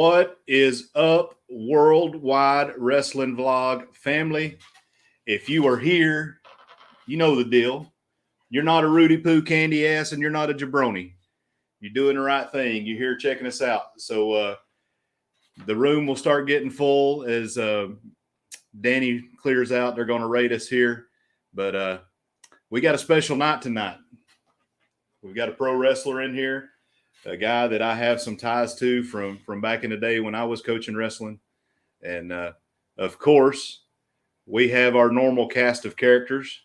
What is up, worldwide wrestling vlog family? If you are here, you know the deal. You're not a Rudy Poo candy ass and you're not a jabroni. You're doing the right thing. You're here checking us out. So the room will start getting full as Danny clears out. They're going to rate us here. But we got a special night tonight. We've got a pro wrestler in here, a guy that I have some ties to from back in the day when I was coaching wrestling. And, of course, we have our normal cast of characters.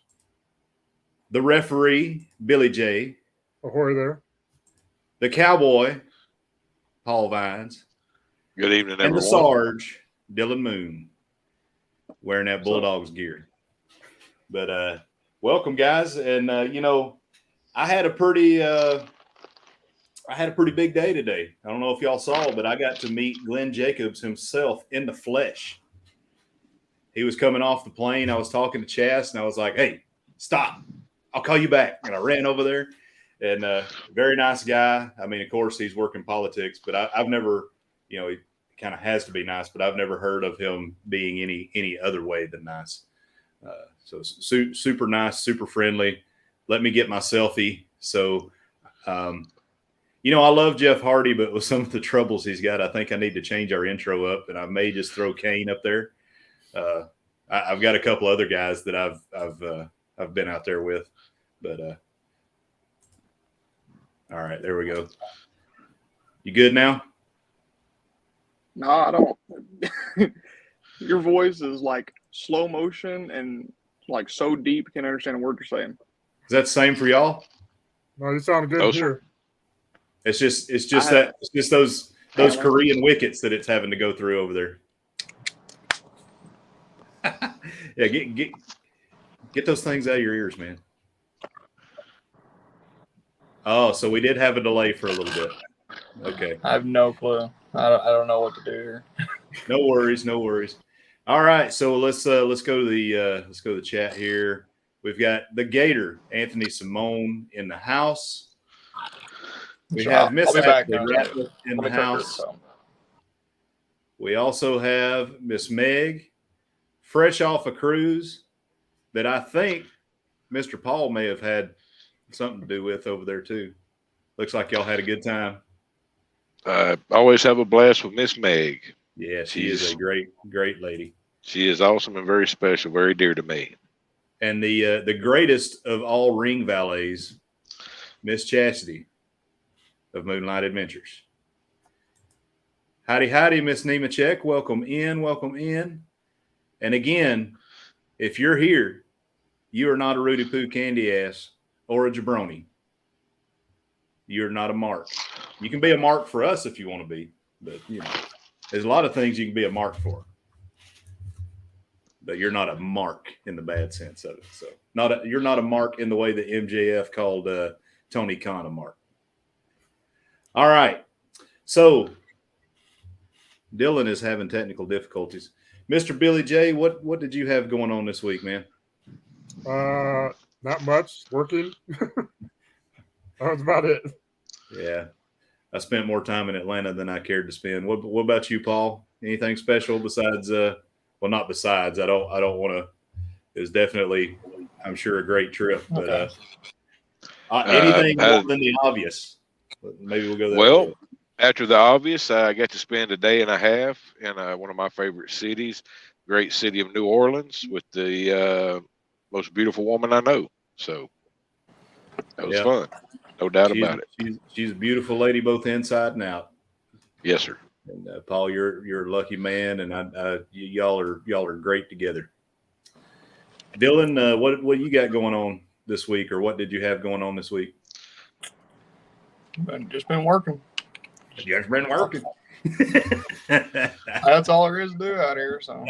The referee, Billy J. Ahoy there. The cowboy, Paul Vines. Good evening, everyone. And the Sarge, Dylan Moon, wearing that Bulldogs gear. But welcome, guys. And, I had a pretty big day today. I don't know if y'all saw, but I got to meet Glenn Jacobs himself in the flesh. He was coming off the plane. I was talking to Chas, and I was like, hey, stop. I'll call you back. And I ran over there. And very nice guy. I mean, of course, he's working politics, but I've never, he kind of has to be nice, but I've never heard of him being any other way than nice. So super nice, super friendly. Let me get my selfie. So, I love Jeff Hardy, but with some of the troubles he's got, I think I need to change our intro up, and I may just throw Kane up there. I've got a couple other guys that I've been out there with, but all right, there we go. You good now? No, I don't. Your voice is like slow motion and like so deep, you can't understand a word you're saying. Is that the same for y'all? No, you sound good here. It's just those Korean wickets that it's having to go through over there. Yeah, get those things out of your ears, man. Oh, so we did have a delay for a little bit. Okay. I have no clue. I don't know what to do here. No worries. All right, so let's go to the chat here. We've got the Gator, Anthony Simone, in the house. We have Miss Ashley Ratliff in the house. We also have Miss Meg, fresh off a cruise that I think Mr. Paul may have had something to do with over there too. Looks like y'all had a good time. Always have a blast with Miss Meg. Yeah, she is a great lady. She is awesome and very special, very dear to me. And the greatest of all ring valets, Miss Chastity of Moonlight Adventures. Howdy, Miss Nemechek. Welcome in. And again, if you're here, you are not a Rudy Poo candy ass or a jabroni. You're not a mark. You can be a mark for us if you want to be, but there's a lot of things you can be a mark for. But you're not a mark in the bad sense of it. So you're not a mark in the way that MJF called Tony Khan a mark. All right. So Dylan is having technical difficulties. Mr. Billy J, what did you have going on this week, man? Not much. Working. That was about it. Yeah. I spent more time in Atlanta than I cared to spend. What about you, Paul? Anything special besides well, not besides. I don't want to. It was definitely, I'm sure, a great trip. But anything more than the obvious. Maybe we'll go there. Well, after the obvious, I got to spend a day and a half in one of my favorite cities, great city of New Orleans, with the most beautiful woman I know. So that was fun. No doubt about it. She's a beautiful lady, both inside and out. Yes, sir. And Paul, you're a lucky man, and y'all are great together. Dylan, what you got going on this week, or what did you have going on this week? Just been working. Just been working. That's all there is to do out here. So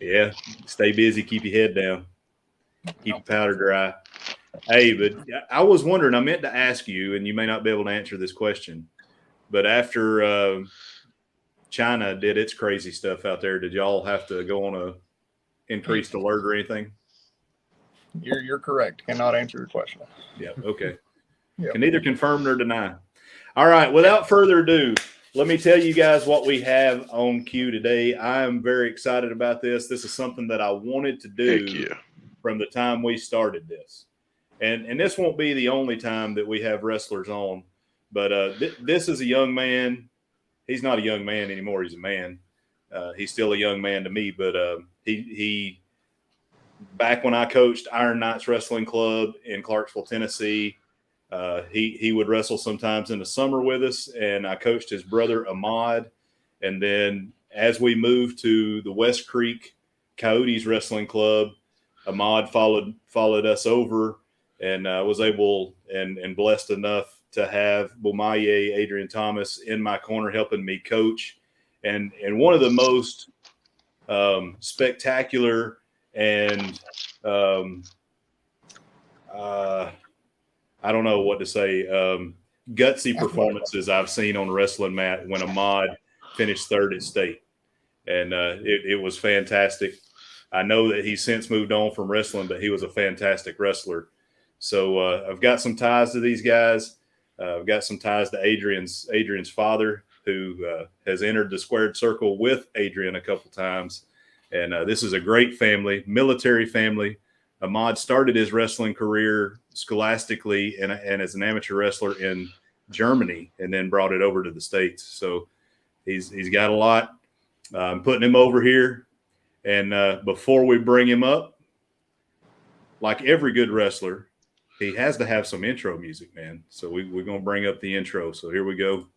yeah, stay busy, keep your head down, keep your powder dry. Hey, but I was wondering, I meant to ask you, and you may not be able to answer this question, but after China did its crazy stuff out there, did y'all have to go on a increased alert or anything? You're correct. Cannot answer your question. Yeah. Okay. Yep. Can neither confirm nor deny. All right. Without further ado, let me tell you guys what we have on queue today. I am very excited about this. This is something that I wanted to do from the time we started this. And this won't be the only time that we have wrestlers on. But this is a young man. He's not a young man anymore. He's a man. He's still a young man to me. But he back when I coached Iron Knights Wrestling Club in Clarksville, Tennessee, he would wrestle sometimes in the summer with us, and I coached his brother Ahmad. And then as we moved to the West Creek Coyotes Wrestling Club, Ahmad followed us over, and was able and blessed enough to have Bomaye Adrian Thomas in my corner helping me coach. And one of the most spectacular and I don't know what to say, gutsy performances I've seen on the wrestling mat when Ahmad finished third at state. And it was fantastic. I know that he's since moved on from wrestling, but he was a fantastic wrestler. So I've got some ties to these guys. I've got some ties to Adrian's father, who has entered the squared circle with Adrian a couple times. And this is a great family, military family. Ahmad started his wrestling career scholastically and as an amateur wrestler in Germany, and then brought it over to the States. So he's got a lot. I'm putting him over here. And before we bring him up, like every good wrestler, he has to have some intro music, man. So we're going to bring up the intro. So here we go.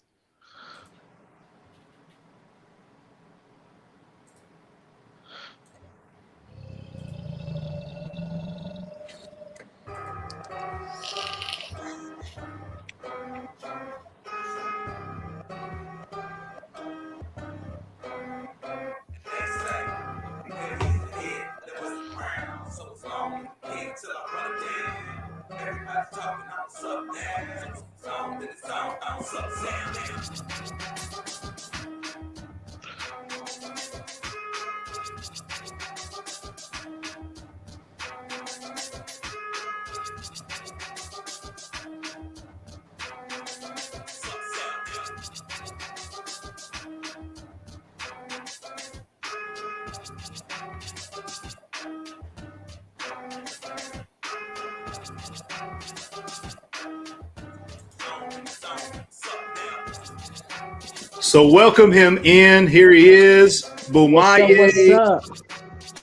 So welcome him in. Here he is, Bomaye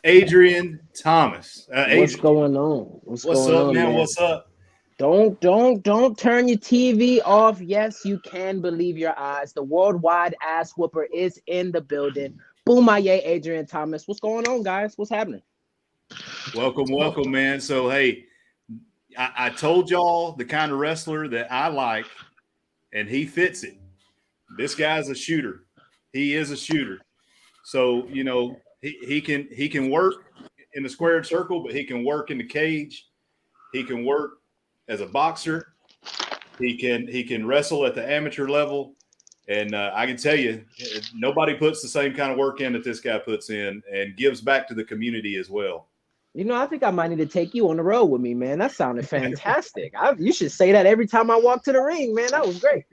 Adrian Thomas. What's going on? What's up, man? What's up? Don't turn your TV off. Yes, you can believe your eyes. The worldwide ass whooper is in the building. Bomaye Adrian Thomas. What's going on, guys? What's happening? Welcome, man. So hey, I told y'all the kind of wrestler that I like, and he fits it. This guy's a shooter. He is a shooter. So, you know, he can work in the squared circle, but he can work in the cage. He can work as a boxer. He can wrestle at the amateur level. And I can tell you, nobody puts the same kind of work in that this guy puts in, and gives back to the community as well. You know, I think I might need to take you on the road with me, man. That sounded fantastic. You should say that every time I walk to the ring, man. That was great.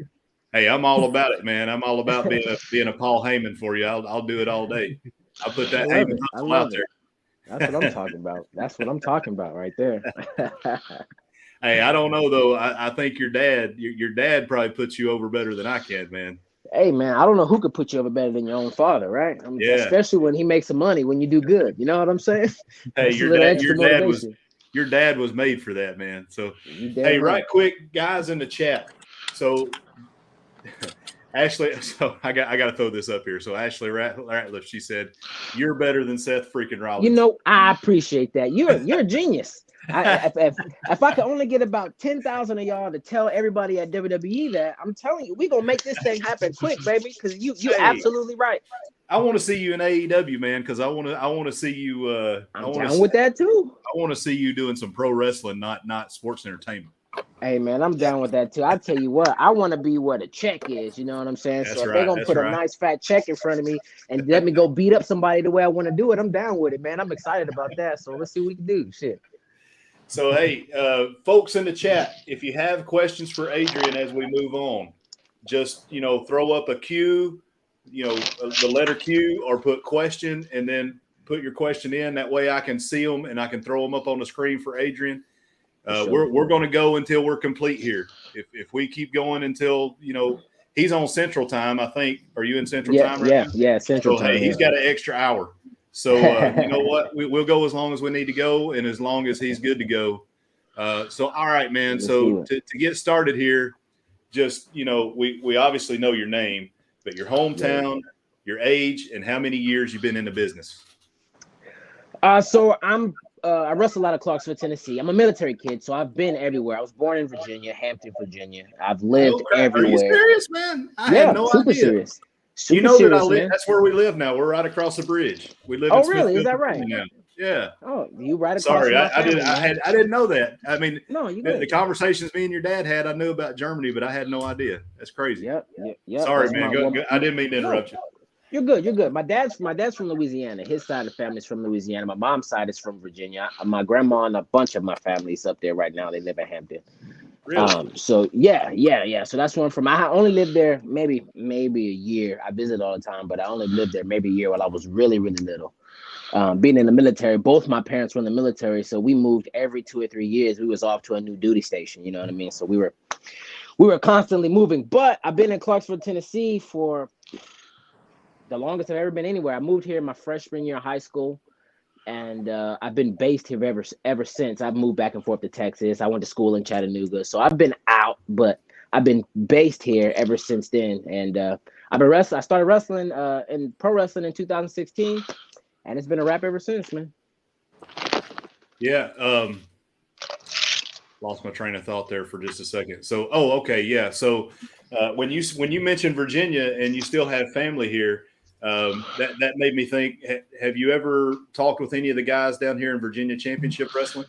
Hey, I'm all about it, man. I'm all about being a Paul Heyman for you. I'll do it all day. I'll put that Heyman hustle out there. That's what I'm talking about. That's what I'm talking about right there. Hey, I don't know though. I think your dad probably puts you over better than I can, man. Hey, man, I don't know who could put you over better than your own father, right? Yeah. Especially when he makes some money when you do good. You know what I'm saying? Hey, your dad was made for that, man. So hey, right quick, guys in the chat. So Ashley, so I got to throw this up here. So Ashley Ratliff, she said, "You're better than Seth freaking Rollins." You know, I appreciate that. You're a genius. If I could only get about 10,000 of y'all to tell everybody at WWE that, I'm telling you, we're gonna make this thing happen quick, baby. Because you're absolutely right. I want to see you in AEW, man, because I want to see you. I'm down with that too. I want to see you doing some pro wrestling, not sports entertainment. Hey, man, I'm down with that too. I tell you what, I want to be where the check is. You know what I'm saying? That's so if right, they're gonna put a nice fat check in front of me and let me go beat up somebody the way I want to do it, I'm down with it, man. I'm excited about that. So let's see what we can do. Shit. So hey, folks in the chat, if you have questions for Adrian as we move on, just throw up a Q, the letter Q, or put question and then put your question in. That way I can see them and I can throw them up on the screen for Adrian. Sure. We're going to go until we're complete here. If we keep going until he's on Central Time, I think. Are you in Central Time right now? Yeah, Central So Time. hey, he's got an extra hour. So you know what? We'll go as long as we need to go, and as long as he's good to go. So all right, man. Let's So to get started here, just we obviously know your name, but your hometown, your age, and how many years you've been in the business. So I wrestle a lot of Clarksville, Tennessee. I'm a military kid, so I've been everywhere. I was born in Virginia, Hampton, Virginia. I've lived everywhere. Are you serious, man? I yeah, had no super idea. serious. Super You know serious, that I live. man. That's where we live now. We're right across the bridge. We live. Oh, in really? Is Smithfield, that right? Virginia now. Yeah. Oh, you right across. Sorry, from my family, I didn't know that. I mean, no, you the conversations me and your dad had, I knew about Germany, but I had no idea. That's crazy. Yep. Sorry, man. I didn't mean to interrupt you. You're good. You're good. My dad's from Louisiana. His side of the family is from Louisiana. My mom's side is from Virginia. My grandma and a bunch of my family's up there right now. They live in Hampton. Really? So yeah. So that's where I'm from. I only lived there maybe a year. I visit all the time, but I only lived there maybe a year while I was really, really little. Being in the military, both my parents were in the military, so we moved every 2 or 3 years. We was off to a new duty station. You know what I mean? So we were constantly moving. But I've been in Clarksville, Tennessee for the longest I've ever been anywhere. I moved here my freshman year of high school, and I've been based here ever since. I've moved back and forth to Texas. I went to school in Chattanooga, so I've been out, but I've been based here ever since then. And I've been wrestling. I started wrestling in pro wrestling in 2016, and it's been a wrap ever since, man. Yeah. Lost my train of thought there for just a second. So, okay, yeah. So when you mentioned Virginia and you still have family here, that made me think, have you ever talked with any of the guys down here in Virginia Championship Wrestling?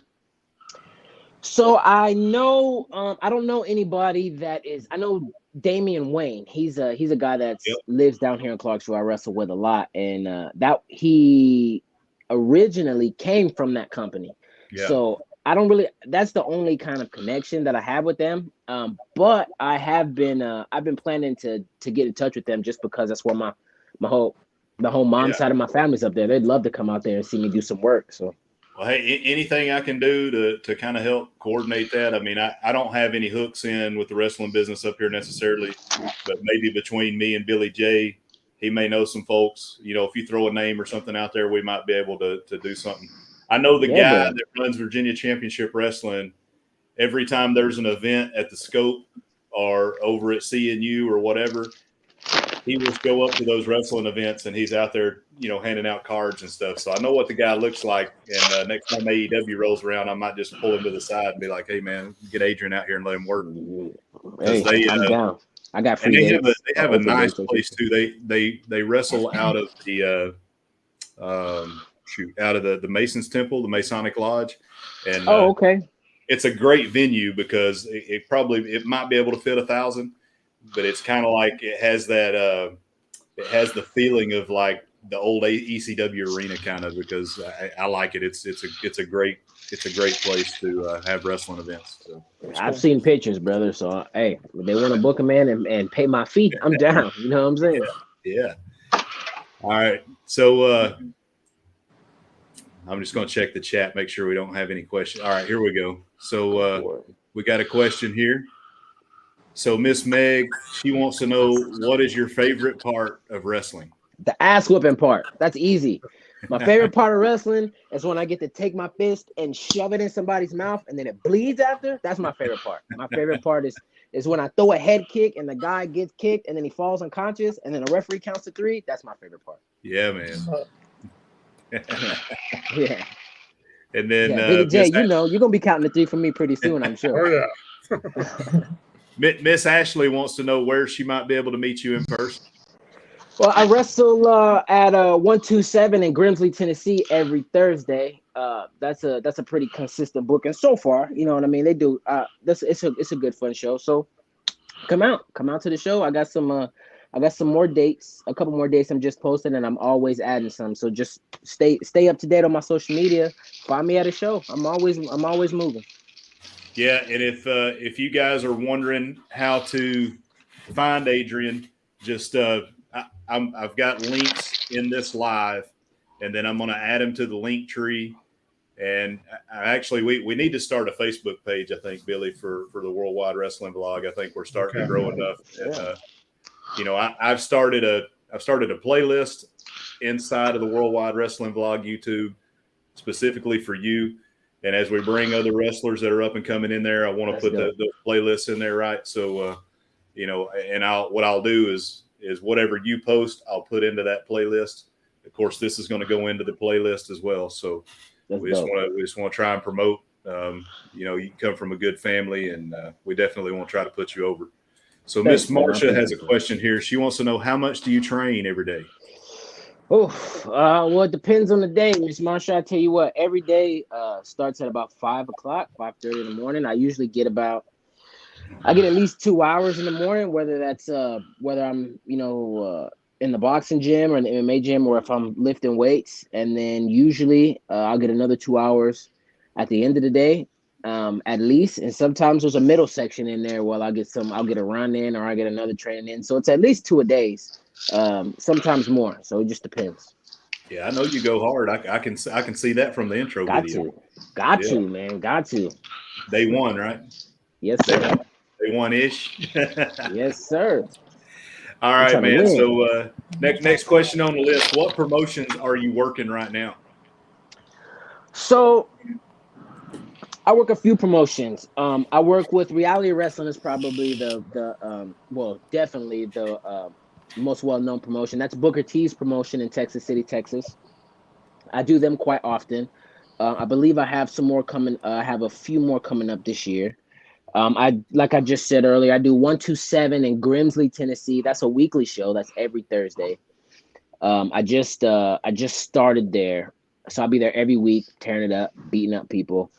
So I know, I don't know anybody that is. I know Damian Wayne. He's a guy that lives down here in Clarksville. I wrestle with a lot, and that he originally came from that company. Yeah. So I don't really. That's the only kind of connection that I have with them. But I have been. I've been planning to get in touch with them just because that's where the whole mom side of my family's up there. They'd love to come out there and see me do some work. So. Well, hey, anything I can do to kind of help coordinate that. I mean, I don't have any hooks in with the wrestling business up here necessarily, but maybe between me and Billy J, he may know some folks. If you throw a name or something out there, we might be able to do something. I know the guy that runs Virginia Championship Wrestling. Every time there's an event at the Scope or over at CNU or whatever, he will go up to those wrestling events and he's out there, handing out cards and stuff. So I know what the guy looks like. And next time AEW rolls around, I might just pull him to the side and be like, "Hey, man, get Adrian out here and let him work." Hey, I'm down. I got free. And they have a nice place too. They wrestle out of the out of the Masons Temple, the Masonic Lodge, and okay. It's a great venue because it might be able to fit 1,000. But it's kind of like it has that it has the feeling of like the old ECW arena kind of, because I like it. It's a great place to have wrestling events. So, I've seen pictures, brother. So hey, if they want to book a man and pay my fee, I'm down. You know what I'm saying? Yeah. All right. So I'm just going to check the chat, make sure we don't have any questions. All right, here we go. So we got a question here. So Miss Meg, she wants to know, what is your favorite part of wrestling? The ass whooping part. That's easy. My favorite part of wrestling is when I get to take my fist and shove it in somebody's mouth and then it bleeds after. That's my favorite part. My favorite part is when I throw a head kick and the guy gets kicked and then he falls unconscious and then the referee counts to 3. That's my favorite part. Yeah, man. Yeah. And then Billy J, you're gonna be counting to 3 for me pretty soon, I'm sure. Oh yeah. Miss Ashley wants to know where she might be able to meet you in person. Well, I wrestle at 127 in Grimsley, Tennessee every Thursday. That's a pretty consistent booking so far. You know what I mean? They do. It's a good fun show. So come out to the show. I got some more dates, a couple more dates I'm just posting, and I'm always adding some. So just stay up to date on my social media. Find me at a show. I'm always moving. Yeah, and if you guys are wondering how to find Adrian, just I've got links in this live, and then I'm going to add him to the link tree. And actually, we need to start a Facebook page, I think, Billy, for the Worldwide Wrestling Blog. I think we're starting to grow enough. And, I've started a playlist inside of the Worldwide Wrestling Blog YouTube specifically for you. And as we bring other wrestlers that are up and coming in there, I want to put the playlists in there, right? So, and what I'll do is whatever you post, I'll put into that playlist. Of course, this is going to go into the playlist as well. So we just want to try and promote. You come from a good family, and we definitely want to try to put you over. So Miss Marcia has a question here. She wants to know, how much do you train every day? Well, it depends on the day, Miss Marsha. I tell you what, every day starts at about 5 o'clock, 5:30 in the morning. I usually get at least 2 hours in the morning, whether that's whether I'm in the boxing gym or in the MMA gym, or if I'm lifting weights. And then usually I'll get another 2 hours at the end of the day, at least. And sometimes there's a middle section in there where I'll get a run in, or I get another training in. So it's at least 2 a days. Sometimes more, so it just depends. Yeah, I know you go hard. I can see that from the intro video. Got to. Day one, right? Yes, sir. Day one-ish. Yes, sir. All right, man. So next question on the list: what promotions are you working right now? So I work a few promotions. I work with Reality Wrestling is probably definitely the most well-known promotion. That's Booker T's promotion in Texas City, Texas. I do them quite often. I believe I have some more coming. I have a few more coming up this year. Like I just said earlier, I do 127 in Grimsley, Tennessee. That's a weekly show. That's every Thursday. I just started there, so I'll be there every week, tearing it up, beating up people.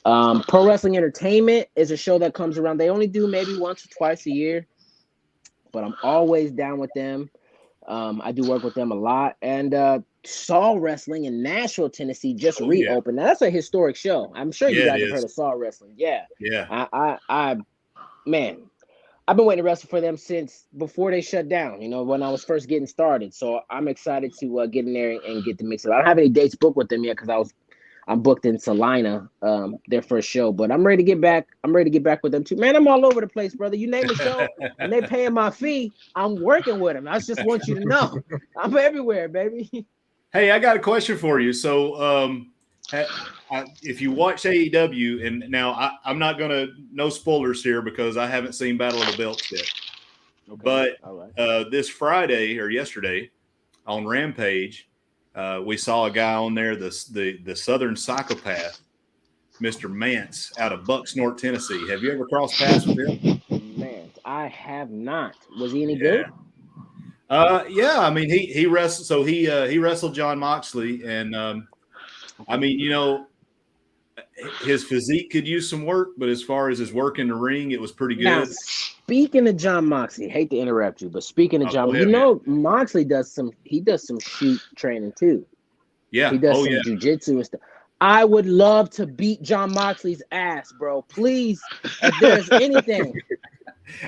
Pro Wrestling Entertainment is a show that comes around. They only do maybe once or twice a year, but I'm always down with them. I do work with them a lot. And Saw Wrestling in Nashville, Tennessee just reopened. Now, that's a historic show. I'm sure you guys have heard of Saw Wrestling. Yeah. Man, I've been waiting to wrestle for them since before they shut down, when I was first getting started. So I'm excited to get in there and get the mix up. I don't have any dates booked with them yet because I'm booked in Salina, their first show, but I'm ready to get back. I'm ready to get back with them too. Man, I'm all over the place, brother. You name a show and they paying my fee, I'm working with them. I just want you to know I'm everywhere, baby. Hey, I got a question for you. So if you watch AEW, and now I'm not going to, no spoilers here because I haven't seen Battle of the Belts yet. Okay. But right. This Friday or yesterday on Rampage, we saw a guy on there, the Southern Psychopath, Mr. Mance, out of Bucksnort, Tennessee. Have you ever crossed paths with him? Mance, I have not. Was he any good? Yeah. I mean, he wrestled. So he wrestled Jon Moxley, and I mean, his physique could use some work, but as far as his work in the ring, it was pretty good. Now, speaking of Jon Moxley, hate to interrupt you, but speaking of Jon, Moxley does some shoot training too. Yeah, he does some jujitsu and stuff. I would love to beat Jon Moxley's ass, bro. Please, if there's anything,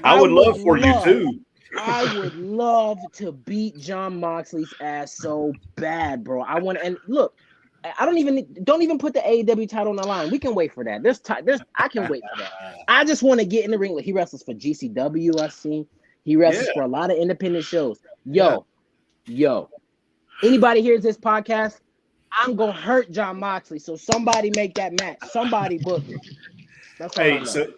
I would love for you too. I would love to beat Jon Moxley's ass so bad, bro. I want to, and look, I don't even put the AEW title on the line. We can wait for that. I can wait for that. I just want to get in the ring. He wrestles for GCW. I've seen he wrestles for a lot of independent shows. Yo, anybody hears this podcast, I'm gonna hurt Jon Moxley. So somebody make that match. Somebody book it. That's all I know. So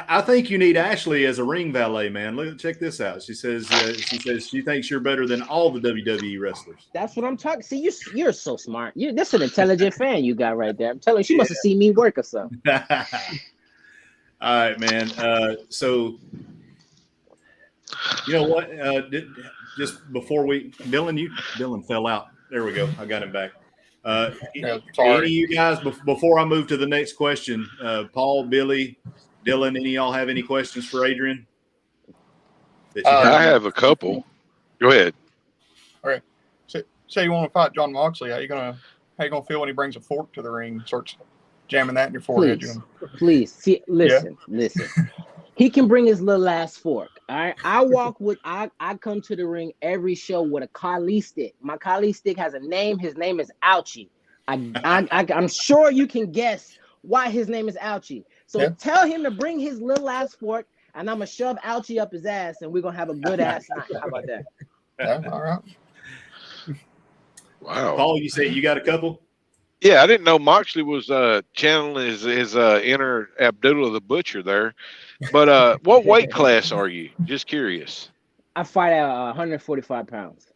I think you need Ashley as a ring valet, man. Check this out. She says she thinks you're better than all the WWE wrestlers. That's what I'm talking. See, you're so smart. That's an intelligent fan you got right there. I'm telling you, she must have seen me work or something. All right, man. So you know what? Just before Dylan fell out. There we go. I got him back. Any of you guys, before I move to the next question, Paul, Billy, Dylan, any of y'all have any questions for Adrian? I have a couple. Go ahead. All right. Say you want to fight Jon Moxley. How you gonna feel when he brings a fork to the ring and starts jamming that in your forehead? Please. See, listen. He can bring his little ass fork. All right, I come to the ring every show with a Kali stick. My Kali stick has a name. His name is Ouchie. I'm sure you can guess why his name is Ouchie. So tell him to bring his little ass fork, and I'm gonna shove Ouchie up his ass, and we're gonna have a good ass night. How about that? Yeah, all right. Wow. Paul, you say you got a couple? Yeah, I didn't know Moxley was channeling his inner Abdullah the Butcher there. But what weight class are you? Just curious. I fight at 145 pounds.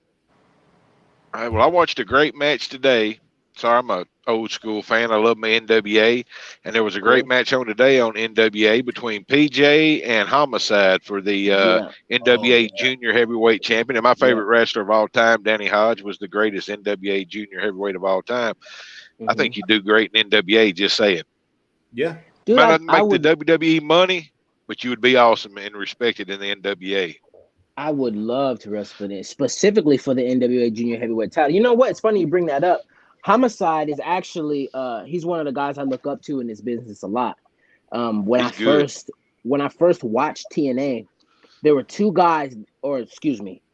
All right, well, I watched a great match today. Sorry, I'm a old school fan. I love my NWA, and there was a great match on today on NWA between PJ and Homicide for the NWA Junior Heavyweight Champion. And my favorite wrestler of all time, Danny Hodge, was the greatest NWA Junior Heavyweight of all time. I think you do great in NWA. Just saying. Yeah, dude, might not make the WWE money, but you would be awesome and respected in the NWA. I would love to wrestle for this, specifically for the NWA Junior Heavyweight title. You know what? It's funny you bring that up. Homicide is actually he's one of the guys I look up to in this business a lot. When I first watched TNA, there were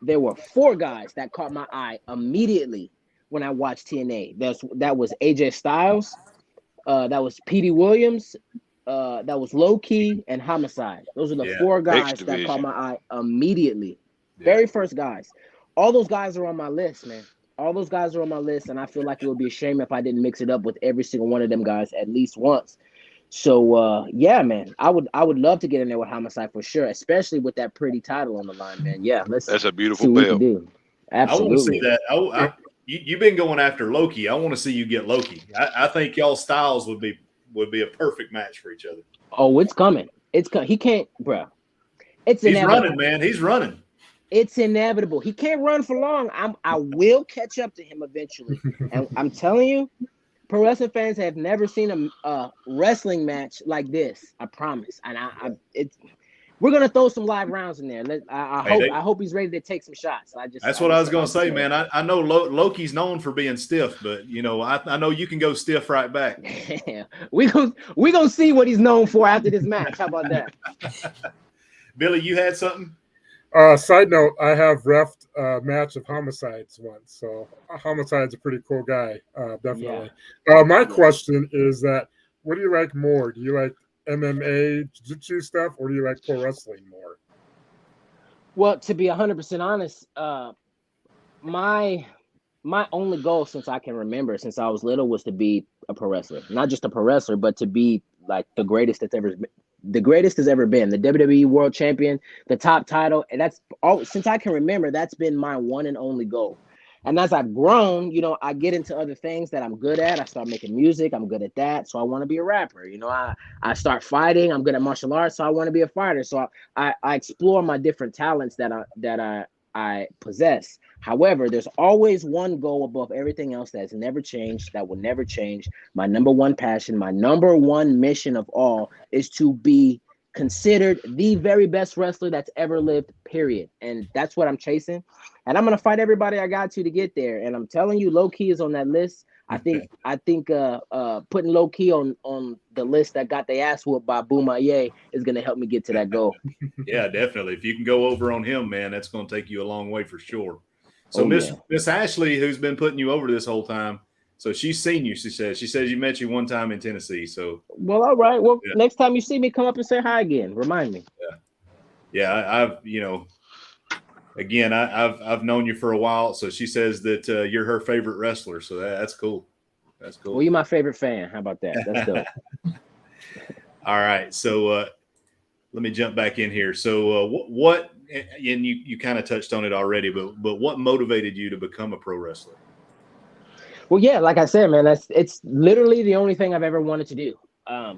there were 4 guys that caught my eye immediately when I watched TNA. That was AJ Styles, that was Petey Williams, that was Loki, and Homicide. Those are the 4 guys that caught my eye immediately. Very first guys. All those guys are on my list, man. All those guys are on my list, and I feel like it would be a shame if I didn't mix it up with every single one of them guys at least once. So yeah, man, I would love to get in there with Homicide for sure, especially with that pretty title on the line, man. Yeah, that's a beautiful belt. Absolutely, I want to see that. You've been going after Loki. I want to see you get Loki. I think y'all styles would be a perfect match for each other. Oh, it's coming. He can't, bro. He's running, man. He's running. It's inevitable. He can't run for long. I will catch up to him eventually. And I'm telling you, pro wrestling fans have never seen a wrestling match like this. I promise. And we're gonna throw some live rounds in there. I hope he's ready to take some shots. That's what I was gonna say, man. I know Loki's known for being stiff, but I know you can go stiff right back. we gonna see what he's known for after this match. How about that? Billy, you had something? Side note, I have refed a match of Homicides once, so Homicide's a pretty cool guy, definitely. My question is that, what do you like more? Do you like MMA, jiu-jitsu stuff, or do you like pro wrestling more? Well, to be 100% honest, my only goal since I can remember, since I was little, was to be a pro wrestler. Not just a pro wrestler, but to be like the greatest that's ever been. The greatest has ever been, the WWE World Champion, the top title, and that's all since I can remember. That's been my one and only goal. And as I've grown, I get into other things that I'm good at. I start making music. I'm good at that, so I want to be a rapper. I start fighting. I'm good at martial arts, so I want to be a fighter. So I explore my different talents that I possess. However, there's always one goal above everything else that has never changed, that will never change. My number one passion, my number one mission of all is to be considered the very best wrestler that's ever lived, period. And that's what I'm chasing. And I'm going to fight everybody I got to get there. And I'm telling you, Loki is on that list. I think putting Loki on the list that got their ass whooped by Bomaye is going to help me get to that goal. Yeah, definitely. If you can go over on him, man, that's going to take you a long way for sure. So Miss Ashley, who's been putting you over this whole time, so she's seen you. She says you met you one time in Tennessee. So all right. Well, next time you see me, come up and say hi again. Remind me. Yeah. I've known you for a while. So she says that you're her favorite wrestler. So that's cool. That's cool. Well, you're my favorite fan. How about that? That's dope. All right. So let me jump back in here. So what? And you kind of touched on it already, but what motivated you to become a pro wrestler? Well, yeah, like I said, man, it's literally the only thing I've ever wanted to do. I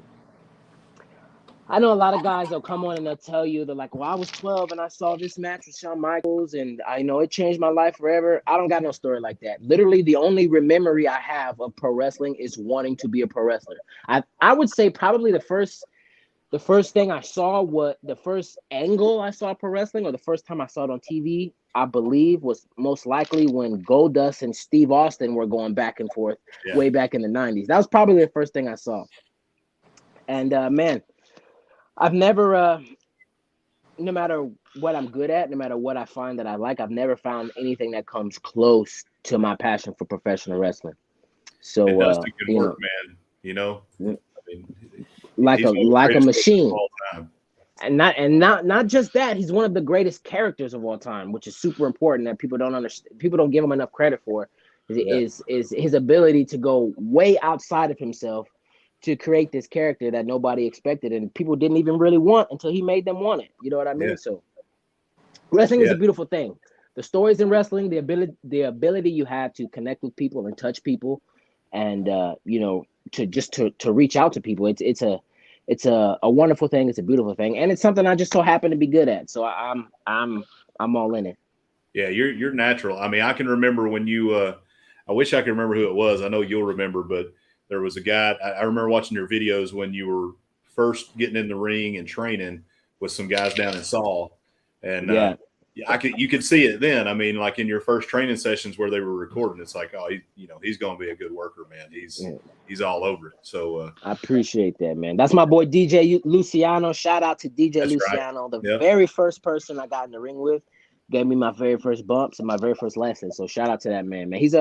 know a lot of guys will come on and they'll tell you, they're like, well, I was 12 and I saw this match with Shawn Michaels and I know it changed my life forever. I don't got no story like that. Literally, the only memory I have of pro wrestling is wanting to be a pro wrestler. I would say probably the first thing I saw, the first angle I saw pro wrestling, or the first time I saw it on TV, I believe was most likely when Goldust and Steve Austin were going back and forth way back in the 90s. That was probably the first thing I saw. And man, I've never no matter what I'm good at, no matter what I find that I like, I've never found anything that comes close to my passion for professional wrestling. So And Dustin can you work, know, man. You know, I mean, like he's a one of the like a greatest workers of machine. all time. And not just that, he's one of the greatest characters of all time, which is super important that people don't understand. People don't give him enough credit for. Is his ability to go way outside of himself to create this character that nobody expected and people didn't even really want until he made them want it. You know what I mean? Yeah. So wrestling is Yeah. a beautiful thing. The stories in wrestling, the ability you have to connect with people and touch people, and you know, to reach out to people. It's a wonderful thing. It's a beautiful thing, and it's something I just so happen to be good at. So I'm all in it. Yeah, you're natural. I mean, I can remember when you. I wish I could remember who it was. I know you'll remember, but there was a guy. I remember watching your videos when you were first getting in the ring and training with some guys down in Saul, and Yeah. you could see it then. I mean, like in your first training sessions where they were recording, it's like, oh, he's going to be a good worker, man. He's all over it. So I appreciate that, man. That's my boy DJ Luciano. Shout out to DJ That's Luciano, right. the very first person I got in the ring with, gave me my very first bumps and my very first lessons. So shout out to that man, man. He's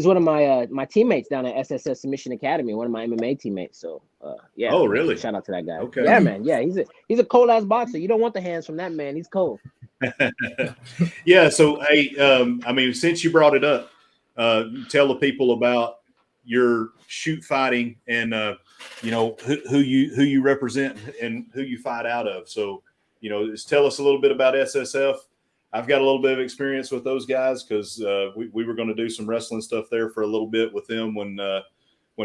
one of my teammates down at SSS Submission Academy, one of my MMA teammates. So yeah. Oh, man, really? shout out to that guy. Okay. Yeah, man. Yeah, he's a cold ass boxer. You don't want the hands from that man. He's cold. Yeah. So hey, I mean, since you brought it up, tell the people about your shoot fighting and you know who you represent and who you fight out of. So you know, just tell us a little bit about SSF. I've got a little bit of experience with those guys because we were going to do some wrestling stuff there for a little bit with them when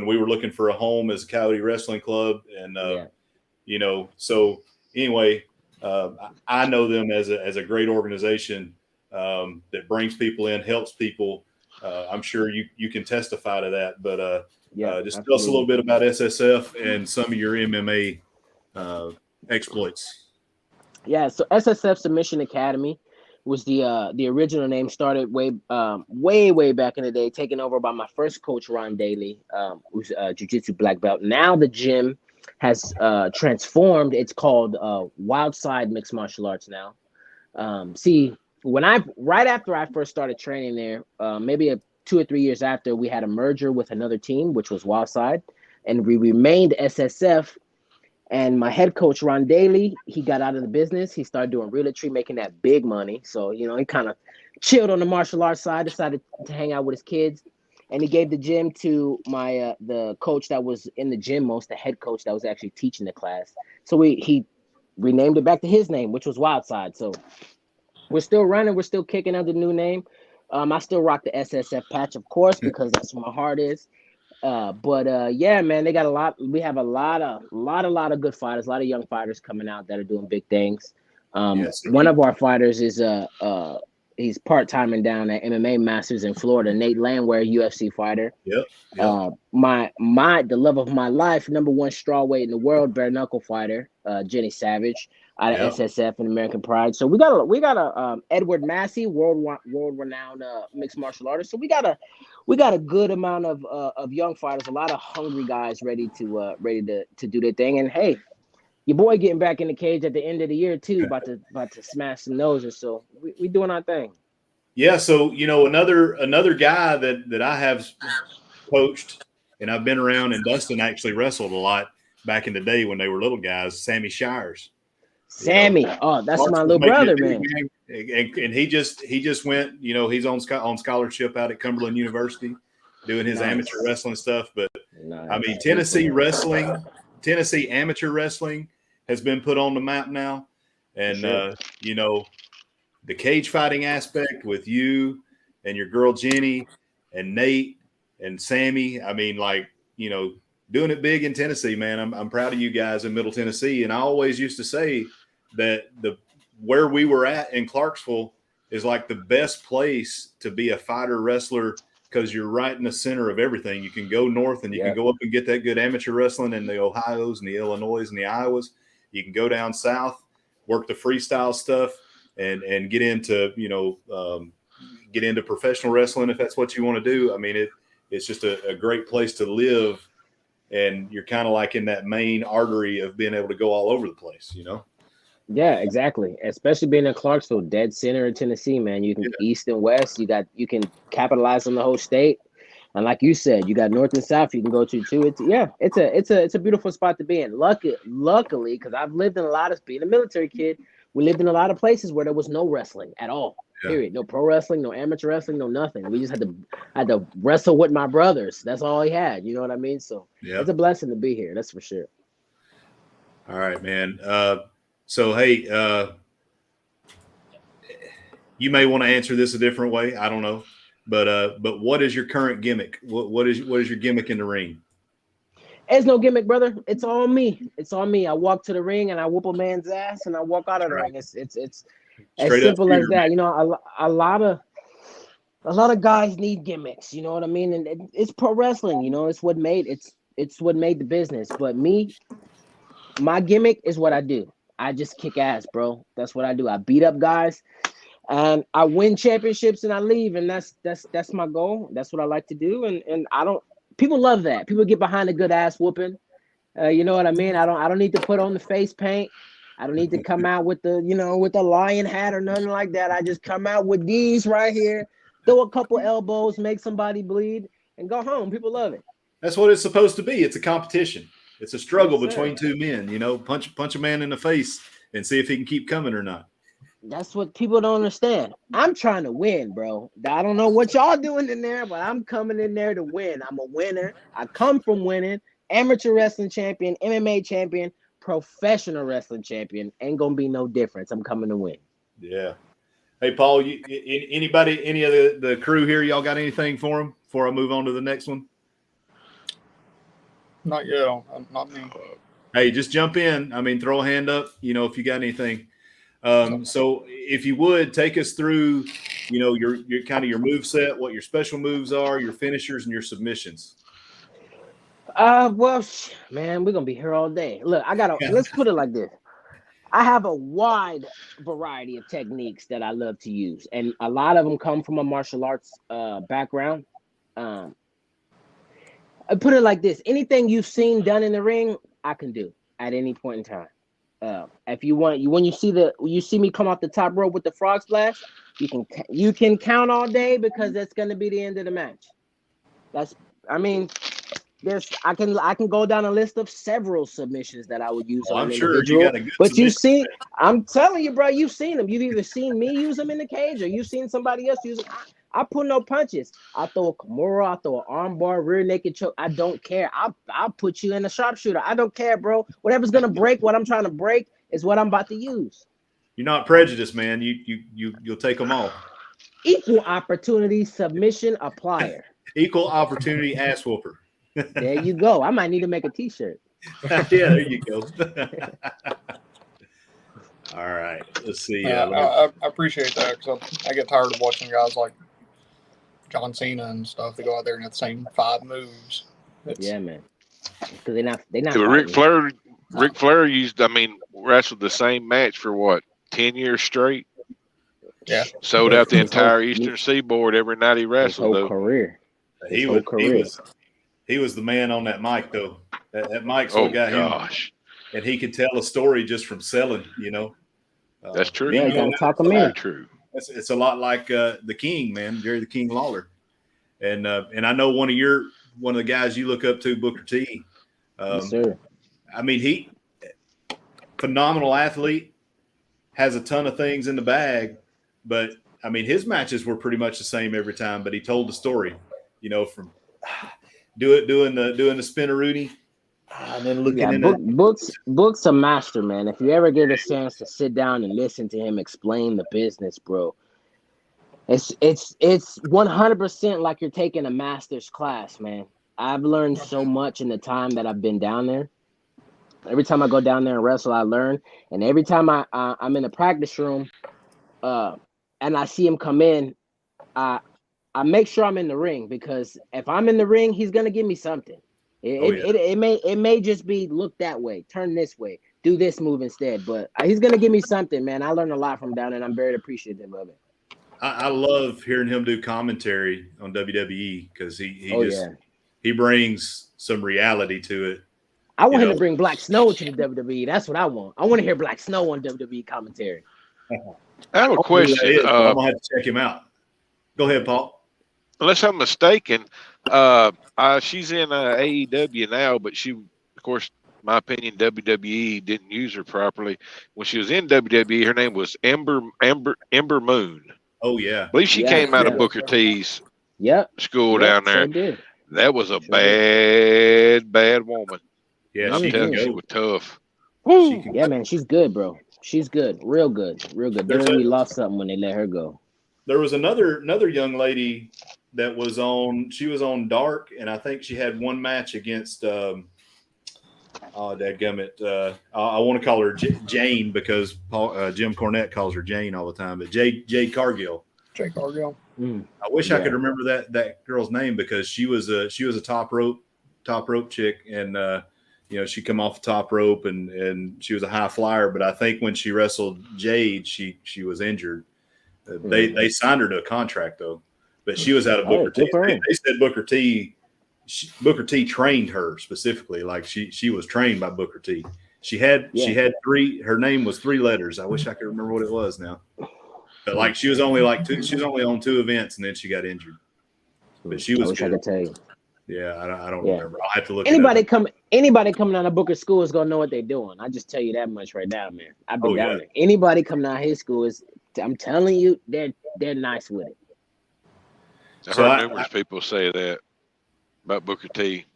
we were looking for a home as a Coyote Wrestling Club, and you know, so anyway, I know them as a great organization that brings people in, helps people. I'm sure you can testify to that, but just absolutely. tell us a little bit about SSF and some of your MMA exploits. Yeah, so SSF Submission Academy was the original name. Started way back in the day, taken over by my first coach Ron Daly, who's a jiu-jitsu black belt. Now the gym has transformed. It's called Wild Side Mixed Martial Arts now. See, right after I first started training there, maybe 2 or 3 years after, we had a merger with another team, which was Wild Side, and we remained SSF. And my head coach, Ron Daly, he got out of the business. He started doing realty, making that big money. So, you know, he kind of chilled on the martial arts side, decided to hang out with his kids. And he gave the gym to my the coach that was in the gym most, the head coach that was actually teaching the class. So he renamed it back to his name, which was Wild Side. So we're still running. We're still kicking under the new name. I still rock the SSF patch, of course, because that's where my heart is. But yeah, man, they got a lot. We have a lot of good fighters, a lot of young fighters coming out that are doing big things. One of our fighters is he's part-timing down at MMA Masters in Florida. Nate Landwehr, UFC fighter. Yep. The love of my life, number one strawweight in the world, bare knuckle fighter, Jenny Savage out of SSF and American Pride. So we got a Edward Massey, world renowned mixed martial artist. So we got a good amount of young fighters, a lot of hungry guys ready to do their thing. And hey, your boy getting back in the cage at the end of the year too, about to smash some noses. So we doing our thing. Yeah. So you know, another guy that I have coached and I've been around, and Dustin actually wrestled a lot back in the day when they were little guys. Sammy Shires. Sammy, that's my little brother, man. And he just went. You know, he's on scholarship out at Cumberland University, doing his amateur wrestling stuff. But I mean, Tennessee amateur wrestling has been put on the map now, and you know, the cage fighting aspect with you and your girl Jenny and Nate and Sammy. I mean, like, you know, doing it big in Tennessee, man. I'm proud of you guys in Middle Tennessee. And I always used to say that where we were at in Clarksville is like the best place to be a fighter wrestler, because you're right in the center of everything. You can go north and you can go up and get that good amateur wrestling in the Ohios and the Illinois and the Iowas. You can go down south, work the freestyle stuff, and get into, you know, get into professional wrestling if that's what you want to do. I mean, it's just a great place to live, and you're kind of like in that main artery of being able to go all over the place, you know? Yeah, exactly. Especially being in Clarksville, dead center of Tennessee, man. You can east and west. You can capitalize on the whole state. And like you said, you got north and south you can go to too. It's a beautiful spot to be in. Luckily, because I've lived in a lot of being a military kid, we lived in a lot of places where there was no wrestling at all. Yeah. Period. No pro wrestling, no amateur wrestling, no nothing. We just had to wrestle with my brothers. That's all he had. You know what I mean? So it's a blessing to be here. That's for sure. All right, man. So hey, you may want to answer this a different way. I don't know. But what is your current gimmick? What is your gimmick in the ring? There's no gimmick, brother. It's all me. It's all me. I walk to the ring and I whoop a man's ass and I walk out of the ring. It's as simple as that. You know, a lot of guys need gimmicks. You know what I mean? And it's pro wrestling. You know, it's what made the business. But me, my gimmick is what I do. I just kick ass, bro. That's what I do. I beat up guys. And I win championships and I leave, and that's my goal. That's what I like to do, and people love that. People get behind a good ass whooping. You know what I mean? I don't need to put on the face paint. I don't need to come out with the lion hat or nothing like that. I just come out with these right here, throw a couple elbows, make somebody bleed, and go home. People love it. That's what it's supposed to be. It's a competition. It's a struggle between two men. You know, punch a man in the face and see if he can keep coming or not. That's what people don't understand. I'm trying to win, bro. I don't know what y'all doing in there, but I'm coming in there to win. I'm a winner. I come from winning. Amateur wrestling champion, MMA champion, professional wrestling champion. Ain't gonna be no difference. I'm coming to win. Yeah. Hey, Paul, anybody, any of the crew here, y'all got anything for him before I move on to the next one? Not yet. Not me. Hey, just jump in. I mean, throw a hand up, you know, if you got anything. So if you would take us through, you know, your kind of your move set, what your special moves are, your finishers and your submissions. Well, man, we're gonna be here all day. Look, let's put it like this. I have a wide variety of techniques that I love to use, and a lot of them come from a martial arts background. I put it like this: anything you've seen done in the ring, I can do at any point in time. If you want, when you see me come off the top rope with the frog splash, you can count all day because that's going to be the end of the match. I can go down a list of several submissions that I would use on an individual. You got a good but submission. you see, I'm telling you, bro, you've seen them. You've either seen me use them in the cage or you've seen somebody else use them. I pull no punches. I throw a Kimura, I throw an armbar, rear naked choke. I don't care. I'll put you in a sharpshooter. I don't care, bro. Whatever's gonna break what I'm trying to break is what I'm about to use. You're not prejudiced, man. You'll take them all. Equal opportunity submission applier. Equal opportunity ass whooper. There you go. I might need to make a t-shirt. Yeah, there you go. All right. Let's see. I appreciate that because I get tired of watching guys like John Cena and stuff that go out there and have the same 5 moves. Yeah, man. Because they're not. Ric Flair wrestled the same match for what, 10 years straight? Yeah. Sold out the entire Eastern Seaboard every night he wrestled. His whole career. He was the man on that mic though. That mic's what got him. And he could tell a story just from selling, you know. That's true. Yeah, you gotta talk him in. True. It's a lot like the King, man, Jerry the King Lawler, and I know one of the guys you look up to, Booker T. Yes, sir. I mean, he phenomenal athlete, has a ton of things in the bag, but I mean, his matches were pretty much the same every time. But he told the story, you know, from doing the spinneroonie. And then looking Book's a master, man. If you ever get a chance to sit down and listen to him explain the business, bro, it's 100% like you're taking a master's class, man. I've learned so much in the time that I've been down there. Every time I go down there and wrestle, I learn. And every time I'm in the practice room, and I see him come in, I make sure I'm in the ring, because if I'm in the ring, he's gonna give me something. It may just be look that way, turn this way, do this move instead. But he's gonna give me something, man. I learned a lot from down there, and I'm very appreciative of it. I love hearing him do commentary on WWE because he brings some reality to it. I want You him know? to bring Black Snow to the WWE. That's what I want. I want to hear Black Snow on WWE commentary. I have a Hopefully that question. is, but I'm gonna have to check him out. Go ahead, Paul. Unless I'm mistaken, she's in AEW now, but she, of course, my opinion, WWE didn't use her properly. When she was in WWE, her name was Ember Moon. Oh yeah, I believe she came out of Booker T's school down there. Sure did. That was a bad woman. yeah. I'm She telling can you, she go. was tough. She can Yeah, go. man, she's good, bro. She's good, real good, real good. WWE lost something when they let her go. There was another young lady that was on. She was on Dark, and I think she had one match against. Dadgummit. I want to call her Jane because Jim Cornette calls her Jane all the time. But Jade Cargill. Jake Cargill. I wish I could remember that girl's name because she was a top rope chick, and she come off the top rope and she was a high flyer. But I think when she wrestled Jade, she was injured. They signed her to a contract though, but she was out of Booker T. They said Booker T trained her specifically, like she was trained by Booker T. She had three. Her name was 3 letters. I wish I could remember what it was now. But like she was only on 2 events and then she got injured. But she was. I wish I could tell you. Yeah, I don't remember. I'll have to look. Anybody coming out of Booker school is gonna know what they're doing. I just tell you that much right now, man. I've been down there. Anybody coming out of his school I'm telling you, they're nice with it. I heard numerous people say that about Booker T.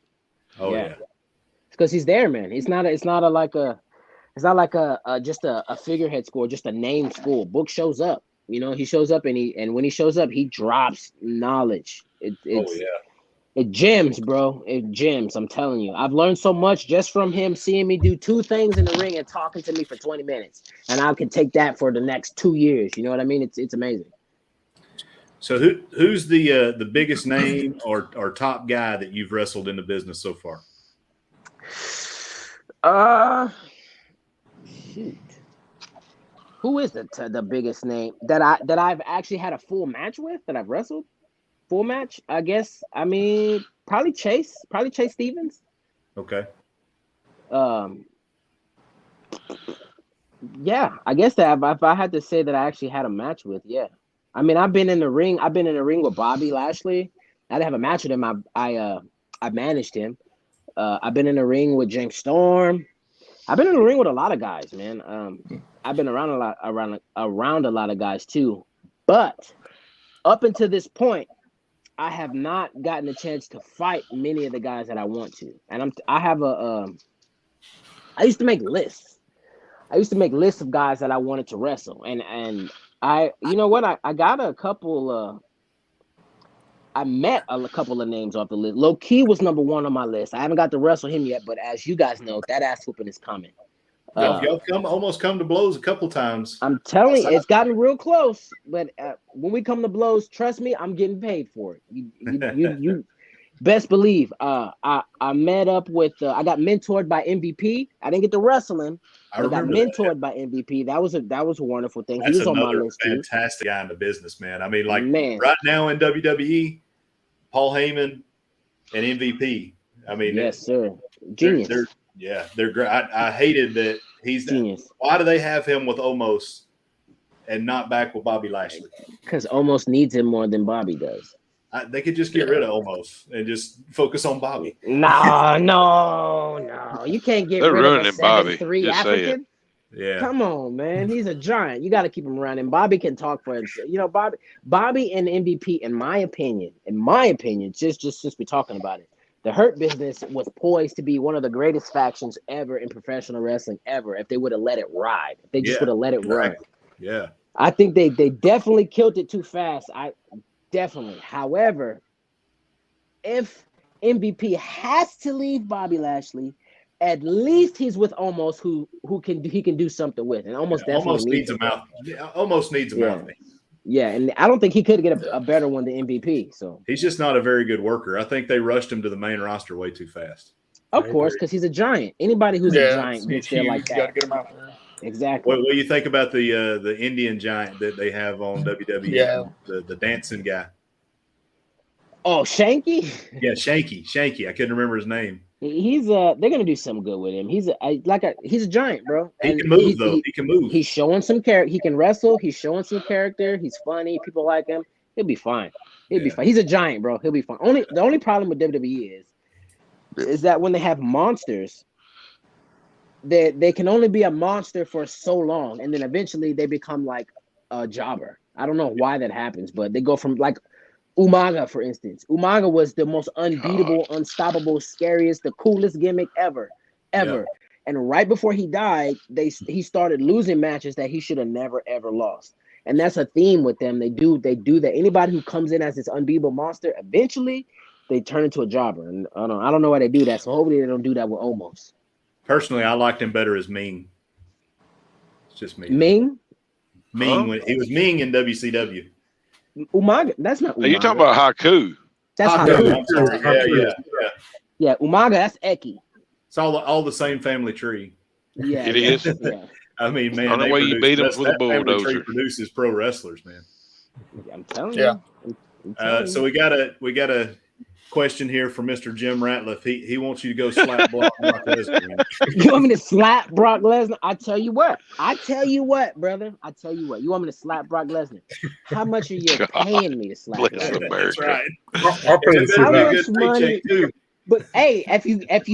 Oh yeah. It's because he's there, man. It's not like just a figurehead school, just a name school. Book shows up. He shows up and when he shows up, he drops knowledge. It gems, bro. It gems. I'm telling you. I've learned so much just from him seeing me do 2 things in the ring and talking to me for 20 minutes. And I could take that for the next 2 years. You know what I mean? It's amazing. So who's the biggest name or top guy that you've wrestled in the business so far? Shoot. Who is the biggest name that I've actually had a full match with that I've wrestled? Full match, I guess. I mean, probably Chase Stevens. Okay. Yeah, I guess that if I had to say that I actually had a match with, yeah. I mean, I've been in the ring with Bobby Lashley. I didn't have a match with him. I managed him. I've been in the ring with James Storm. I've been in the ring with a lot of guys, man. I've been around a lot of guys too. But up until this point, I have not gotten a chance to fight many of the guys that I want to. And I used to make lists. I used to make lists of guys that I wanted to wrestle. And I got a couple I met a couple of names off the list. Loki was number 1 on my list. I haven't got to wrestle him yet, but as you guys know, that ass whooping is coming. Y'all almost come to blows a couple times. I'm telling you, it's gotten real close. But when we come to blows, trust me, I'm getting paid for it. You best believe. I met up with. I got mentored by MVP. I didn't get to wrestle him. I got mentored by MVP. That was a wonderful thing. That's he was on my list. Fantastic guy in the business, man. I mean, right now in WWE, Paul Heyman and MVP. I mean, yes, sir. Genius. They're great. I hated that he's genius. Why do they have him with Omos and not back with Bobby Lashley? Because Omos needs him more than Bobby does. They could just get rid of Omos and just focus on Bobby. No. You can't get rid of a 7'3" African. Yeah. Come on, man. He's a giant. You got to keep him around. And Bobby can talk for himself. Bobby and MVP, in my opinion, just be talking about it. The Hurt Business was poised to be one of the greatest factions ever in professional wrestling ever if they would have let it ride. If they just would have let it run. Yeah. I think they definitely killed it too fast. Definitely. However, if MVP has to leave Bobby Lashley, at least he's with Omos who can do something with. And Omos definitely almost needs a mouth. Almost needs a mouthpiece. Yeah, and I don't think he could get a better one than MVP. So he's just not a very good worker. I think they rushed him to the main roster way too fast. Of course, because he's a giant. Anybody who's a giant gets there like that. You got to get him out there. Exactly. What do you think about the Indian giant that they have on WWE? Yeah. The dancing guy. Oh, Shanky? Yeah, Shanky. I couldn't remember his name. They're gonna do something good with him. He's a giant, bro. He And can move though. He can move. He's showing some character. He can wrestle. He's showing some character. He's funny. People like him. He'll be fine. He'll be fine. He's a giant, bro. He'll be fine. The only problem with WWE is that when they have monsters, they can only be a monster for so long, and then eventually they become like a jobber. I don't know why that happens, but they go from like Umaga, for instance. Umaga was the most unbeatable, unstoppable, scariest, the coolest gimmick ever. Yeah. And right before he died, he started losing matches that he should have never ever lost. And that's a theme with them. They do that. Anybody who comes in as this unbeatable monster, eventually they turn into a jobber. And I don't know why they do that. So hopefully they don't do that with Omos. Personally, I liked him better as Ming. It's just me. Ming when he was Ming in WCW. Umaga, that's not Umaga. Are you talking about Haku? That's Haku. Haku. I'm sorry. Yeah. Umaga, that's Eki. It's all the same family tree. Yeah, It is. Yeah. I mean, man, On the way you beat him with a that family bulldozer. tree produces pro wrestlers, man. I'm telling you. So we got a question here from Mr. Jim Ratliff. He wants you to go slap Brock Lesnar. Man. You want me to slap Brock Lesnar? I tell you what, brother. I tell you what. You want me to slap Brock Lesnar? How much are you paying me to slap Bless Lesnar? America. That's right. I'll pay to see How that. much money? But hey, if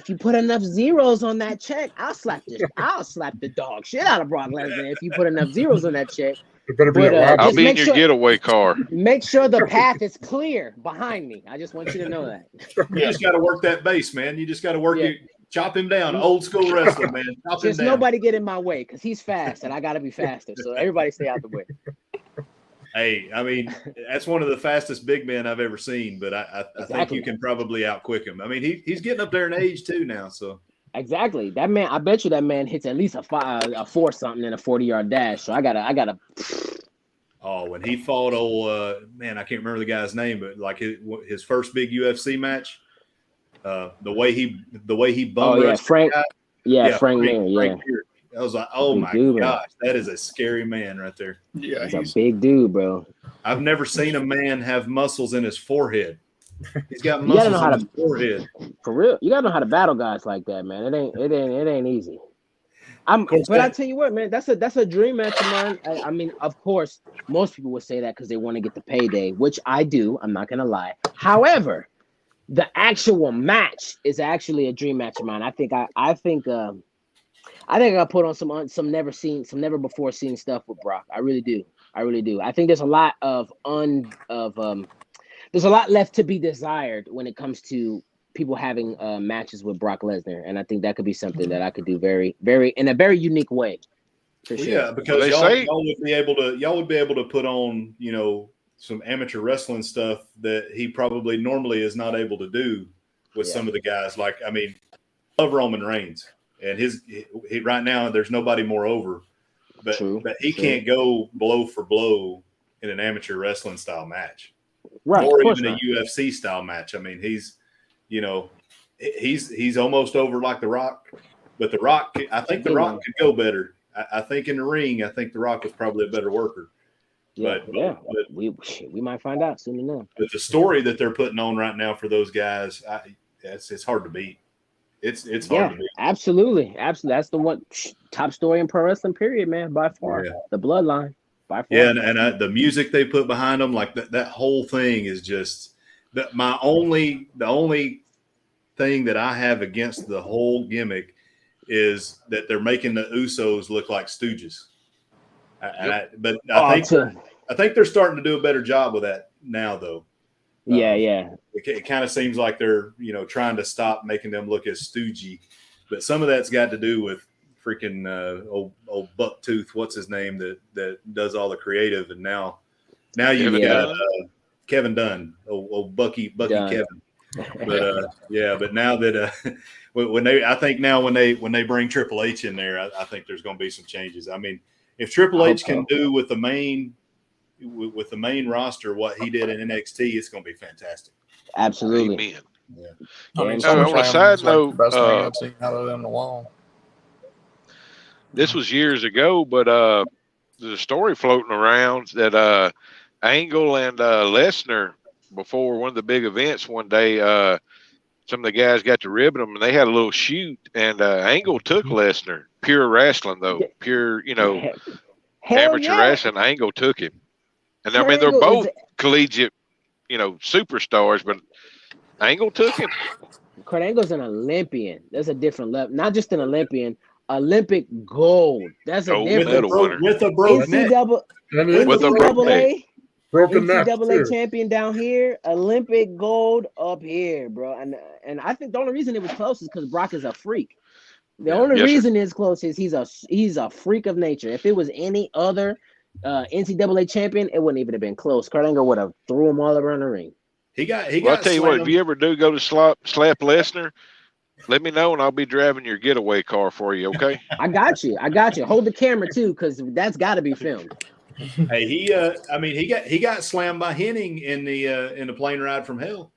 you put enough zeros on that check, I'll slap the dog shit out of Brock Lesnar. If you put enough zeros on that check, It better be But, a lot. I'll Just be in make your sure- getaway car. make sure the path is clear behind me. I just want you to know that. You just got to work that base, man. You just got to work Yeah. it. Chop him down. Old school wrestler, man. Chop him Just down. nobody get in my way because he's fast and I gotta be faster. So everybody stay out the way. Hey, I mean, that's one of the fastest big men I've ever seen, but I think Exactly. you can probably outquick him. I mean, he's getting up there in age too now. So Exactly. That man, I bet you that man hits at least a 4 something and a 40-yard dash. So I gotta when he fought man, I can't remember the guy's name, but like his first big UFC match, the way he bum rushed Frank. the guy. Yeah, Frank Mir, yeah. Frank Mir. I was like, oh Big my dude, man. gosh, that is a scary man right there. Yeah, He's a big dude, bro. I've never seen a man have muscles in his forehead. He's got You gotta muscles know how in his forehead. For real. You gotta know how to battle guys like that, man. It ain't easy. But I tell you what, man, that's a dream match of mine. I mean, of course, most people would say that because they want to get the payday, which I do. I'm not gonna lie. However, the actual match is actually a dream match of mine. I think I put on some never before seen stuff with Brock. I really do. I think there's a lot there's a lot left to be desired when it comes to people having matches with Brock Lesnar, and I think that could be something that I could do very, very in a very unique way. For sure. Yeah, because y'all would be able to put on, some amateur wrestling stuff that he probably normally is not able to do with some of the guys. Like, I mean, I love Roman Reigns, and he right now there's nobody more over, but he can't go blow for blow in an amateur wrestling style match, right? Or even a UFC style match. I mean, he's almost over like The Rock, but The Rock, I think The Rock could go better. I think in the ring, I think The Rock was probably a better worker. But we might find out soon enough. But the story that they're putting on right now for those guys, it's hard to beat. It's hard to beat. Absolutely. That's the one top story in pro wrestling, period, man. By far, the Bloodline. By far. Yeah, and the music they put behind them, like that whole thing is just that. The only thing that I have against the whole gimmick is that they're making the Usos look like stooges. I think they're starting to do a better job with that now, though. Yeah. It kind of seems like they're trying to stop making them look as stoogey, but some of that's got to do with freaking old Bucktooth. What's his name that does all the creative, and now you've got Kevin Dunn, old Bucky Dunn. Kevin. But now that when they bring Triple H in there, I think there's going to be some changes. I mean, if Triple H can do with the main roster what he did in NXT, it's going to be fantastic. Absolutely. Amen. Yeah. I mean, on a side note, the best thing I've seen out of them in a while. This was years ago, but there's a story floating around that Angle and Lesnar, before one of the big events one day, some of the guys got to ribbing them, and they had a little shoot, and Angle took Lesnar. Pure wrestling, though. Pure, Hell amateur yeah. wrestling. Angle took him. And I Kurt mean, they're Angle both is- collegiate, superstars, but Angle took him. Kurt Angle's an Olympian. That's a different level. Not just an Olympian, Olympic gold. That's a Gold different medal winner. with a broke neck. With a broke neck. Broken neck, NCAA too. champion down here, Olympic gold up here, bro. And I think the only reason it was close is because Brock is a freak. The only Yes, sir. reason it's close is he's a freak of nature. If it was any other NCAA champion, it wouldn't even have been close. Kurt Angle would have threw him all around the ring. He got I'll tell you what, if you ever do go to slap Lesnar, let me know, and I'll be driving your getaway car for you, okay? I got you. Hold the camera too, because that's got to be filmed. Hey, he got slammed by Henning in the plane ride from hell.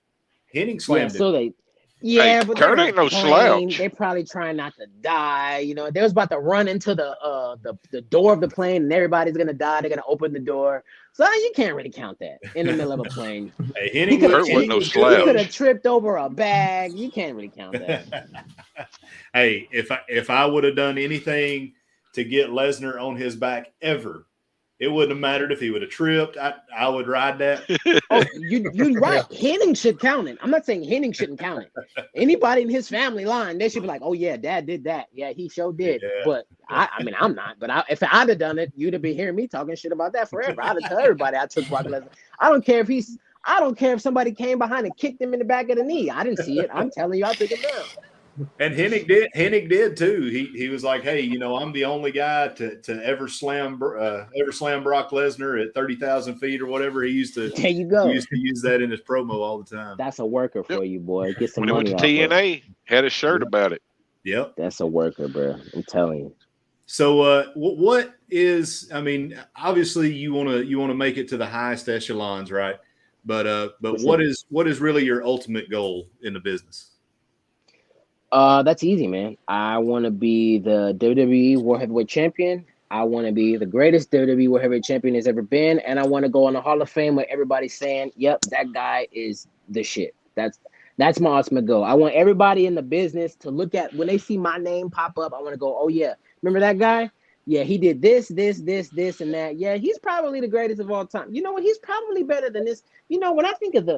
Henning slammed him. So Hey, but Kurt they're ain't no playing. slouch. They're probably trying not to die. They was about to run into the door of the plane, and everybody's gonna die. They're gonna open the door, so you can't really count that in the middle of a plane. Hey, Henning Kurt wasn't no He slouch. could have tripped over a bag. You can't really count that. Hey, if I would have done anything to get Lesnar on his back ever, it wouldn't have mattered if he would have tripped. I would ride that. Oh, you're right. Henning should count it. I'm not saying Henning shouldn't count it. Anybody in his family line, they should be like, "Oh yeah, Dad did that. Yeah, he sure did." Yeah. But I'm not. But if I'd have done it, you'd have been hearing me talking shit about that forever. I'd have told everybody I took Brock Lesnar. I don't care if somebody came behind and kicked him in the back of the knee. I didn't see it. I'm telling you, I took him down. And Hennig did too. He was like, "Hey, I'm the only guy to ever slam Brock Lesnar at 30,000 feet or whatever." He used to. There you go. He used to use that in his promo all the time. That's a worker for you, boy. Get some When he went money to off of it. TNA, had a shirt about it. Yep. That's a worker, bro. I'm telling you. So, what is? I mean, obviously, you want to make it to the highest echelons, right? But what is really your ultimate goal in the business? That's easy, man. I want to be the WWE World Heavyweight Champion. I want to be the greatest WWE World Heavyweight Champion has ever been, and I want to go on the Hall of Fame where everybody's saying, "Yep, that guy is the shit." That's my ultimate goal. I want everybody in the business to look at when they see my name pop up. I want to go, "Oh yeah, remember that guy? Yeah, he did this, and that. Yeah, he's probably the greatest of all time. You know what? He's probably better than this. When I think of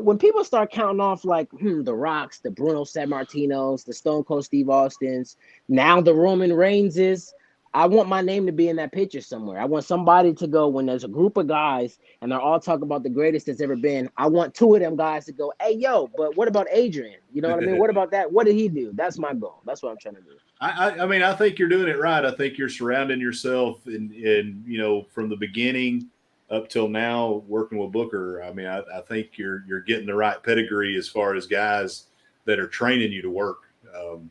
when people start counting off like the Rocks, the Bruno Sammartinos, the Stone Cold Steve Austins, now the Roman Reigns I want my name to be in that picture somewhere. I want somebody to go when there's a group of guys and they're all talking about the greatest that's ever been. I want two of them guys to go, "Hey, yo, but what about Adrian? You know what I mean? What about that? What did he do?" That's my goal. That's what I'm trying to do. I mean, I think you're doing it right. I think you're surrounding yourself in from the beginning up till now working with Booker. I mean, I think you're getting the right pedigree as far as guys that are training you to work. And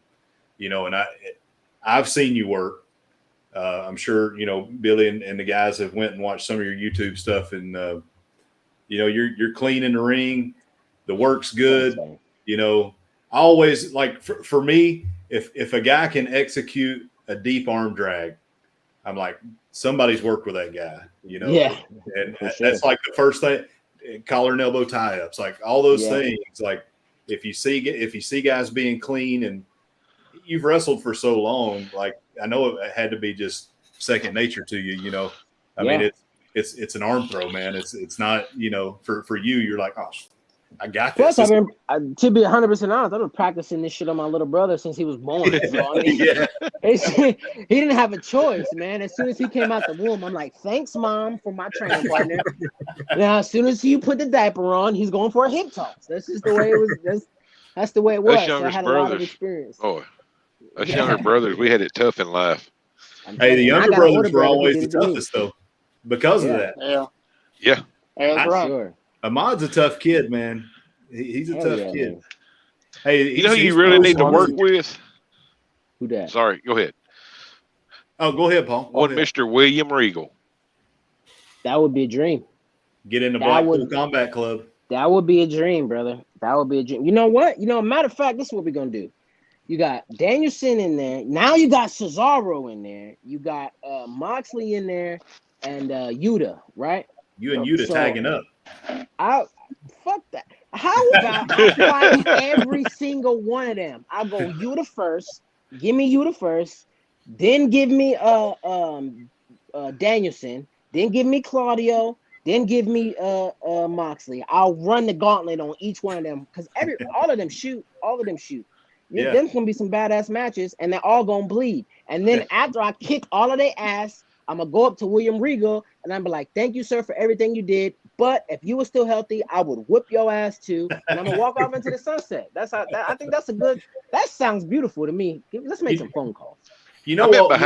I've seen you work. I'm sure, Billy and the guys have went and watched some of your YouTube stuff, and you're clean in the ring. The work's good. I always like for me, if a guy can execute a deep arm drag, I'm like, somebody's worked with that guy, Yeah. And For sure. that's like the first thing, collar and elbow tie-ups, like all those things. Like if you see guys being clean and you've wrestled for so long, like I know it had to be just second nature to you, I mean, it's an arm throw, man. It's not, for you, you're like, oh, I got this. Plus, to be 100% honest, I've been practicing this shit on my little brother since he was born. So, I mean, he didn't have a choice, man. As soon as he came out the womb, I'm like, "Thanks, Mom, for my training partner." Now, as soon as you put the diaper on, he's going for a hip toss. That's just the way it was. That's the way it was. So I had a lot of experience. Oh, us younger brothers, we had it tough in life. Hey, the younger brothers were always the toughest, though, because of that. Yeah, that's right. Sure. Ahmad's a tough kid, man. He's a tough kid. Man. Hey, You know who you really need to work with? Who that? Sorry, go ahead. Oh, go ahead, Paul. Go ahead. Mr. William Regal. That would be a dream. Get in the Blackpool Combat Club. That would be a dream, brother. That would be a dream. You know what? Matter of fact, this is what we're gonna do. You got Danielson in there. Now you got Cesaro in there. You got Moxley in there, and Yuta, right? You and Yuta tagging up. Fuck that. How about I fight every single one of them? I'll go you the first. Give me you the first. Then give me Danielson. Then give me Claudio. Then give me Moxley. I'll run the gauntlet on each one of them because all of them shoot. All of them shoot. Yeah. There's gonna be some badass matches, and they're all gonna bleed. And then after I kick all of their ass, I'm gonna go up to William Regal and I'm be like, "Thank you, sir, for everything you did. But if you were still healthy, I would whip your ass too." And I'm gonna walk off into the sunset. That's how. I think that's a good. That sounds beautiful to me. Let's make some phone calls. You know what would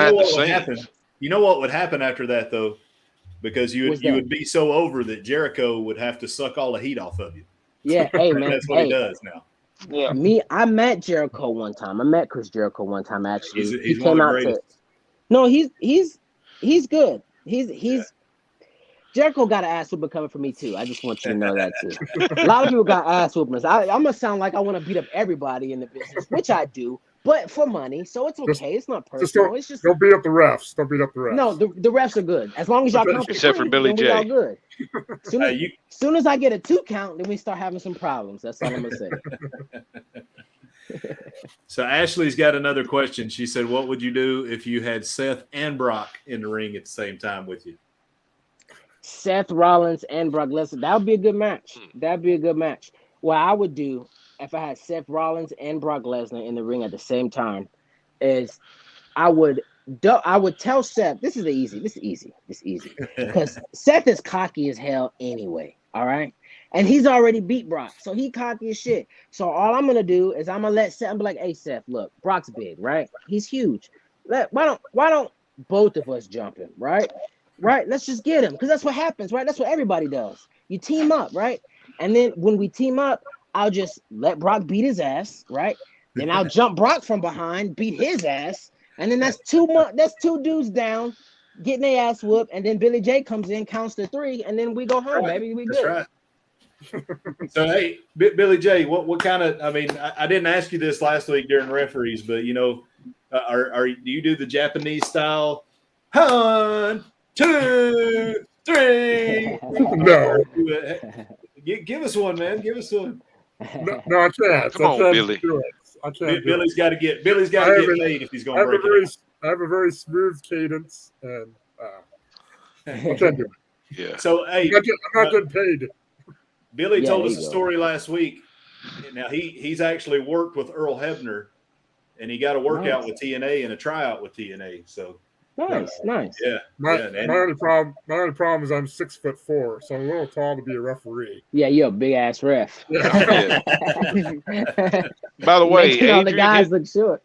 happen? You know what would happen after that though, because you would be so over that Jericho would have to suck all the heat off of you. Yeah, hey man, that's what he does now. Yeah. I met Jericho one time. I met Chris Jericho one time actually. He's one of the greatest. No, he's good. He's Jericho got an ass whooping coming for me too. I just want you to know that too. A lot of people got ass whoopings. I'm gonna sound like I want to beat up everybody in the business, which I do, but for money, so it's okay. It's not personal. It's just don't beat up the refs. Don't beat up the refs. No, the refs are good. As long as y'all count except for Billy J. All good. Soon as I get a 2 count, then we start having some problems. That's all I'm gonna say. So Ashley's got another question. She said, "What would you do if you had Seth and Brock in the ring at the same time with you?" Seth Rollins and Brock Lesnar. That would be a good match. That'd be a good match. What I would do if I had Seth Rollins and Brock Lesnar in the ring at the same time is I would tell Seth, this is easy. Because Seth is cocky as hell anyway. All right. And he's already beat Brock. So he cocky as shit. So all I'm gonna do is I'm gonna let Seth be like, "Hey Seth, look, Brock's big, right? He's huge. Why don't both of us jump him, right? Right? Let's just get him, because that's what happens, right? That's what everybody does. You team up, right? And then when we team up, I'll just let Brock beat his ass, right? Then I'll jump Brock from behind, beat his ass, and then that's two dudes down, getting their ass whooped, and then Billy J comes in, counts to 3, and then we go home, baby. We good. That's right. So hey, Billy J, what kind of? I mean, I didn't ask you this last week during referees, but you know, do you do the Japanese style? 1, 2, 3. No. Give us one, man. Give us one. No, I can't. Come on, Billy. I can't. Billy's got to get paid if he's going to break it. I have a very smooth cadence, and I can't do it. Yeah. So hey, I'm not getting paid. Billy told us a story last week. Now he's actually worked with Earl Hebner, and he got a workout with TNA and a tryout with TNA. So nice. Yeah. My only problem is I'm 6'4", so I'm a little tall to be a referee. Yeah, you're a big ass ref. Yeah. By the way, all the guys look short.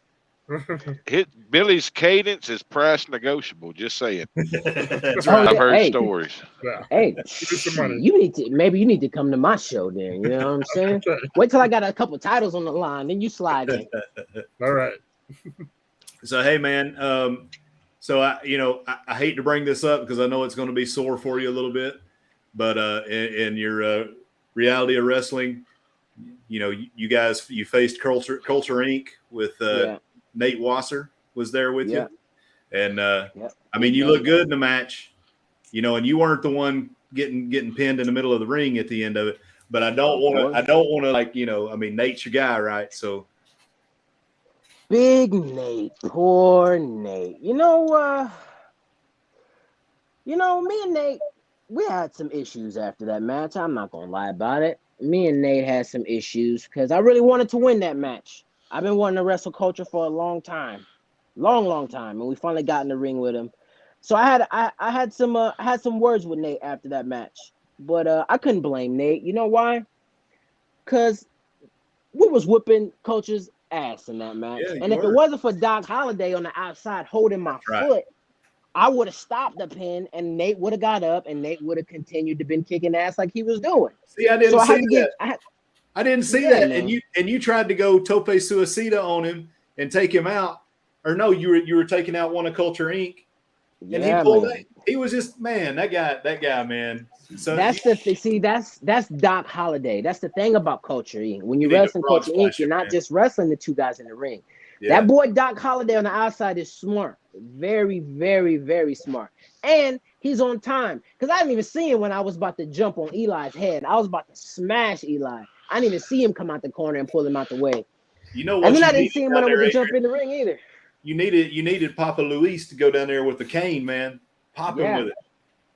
Billy's cadence is price negotiable. Just saying. That's I've right. heard stories. Yeah. Hey, money. you need to come to my show then. You know what I'm saying? Okay. Wait till I got a couple titles on the line, then you slide in. All right. So hey, man. So I hate to bring this up because I know it's going to be sore for you a little bit, but in your reality of wrestling, you know, you faced Culture Inc. with Nate Wasser was there with you, and I mean, you look good in the match, you know, and you weren't the one getting pinned in the middle of the ring at the end of it. But I don't want to like, you know, I mean, Nate's your guy, right? So. Big Nate, poor Nate. You know, me and Nate, we had some issues after that match. I'm not gonna lie about it. Me and Nate had some issues because I really wanted to win that match. I've been wanting to wrestle Culture for a long time, and we finally got in the ring with him. So I had some words with Nate after that match, but I couldn't blame Nate. You know why? Because we was whooping Culture's ass in that match, and if it wasn't for Doc Holliday on the outside holding my foot, I would have stopped the pin, and Nate would have got up, and Nate would have continued to been kicking ass like he was doing. See, I didn't see that. I didn't see that, man. and you tried to go tope suicida on him and take him out, or no, you were taking out one of Culture Inc. And he pulled it. He was just that guy, man. So that's that's Doc Holliday. That's the thing about Culture Inc. When you're wrestling Culture Inc., you're not just wrestling the two guys in the ring. Yeah. That boy Doc Holliday on the outside is smart, very, very, very smart, and he's on time. Because I didn't even see him when I was about to jump on Eli's head. I was about to smash Eli. I didn't even see him come out the corner and pull him out the way. You know what? And then you I didn't needed see him down when I went there, to jump Adrian? in the ring either. You needed Papa Luis to go down there with the cane, man. Pop him with it.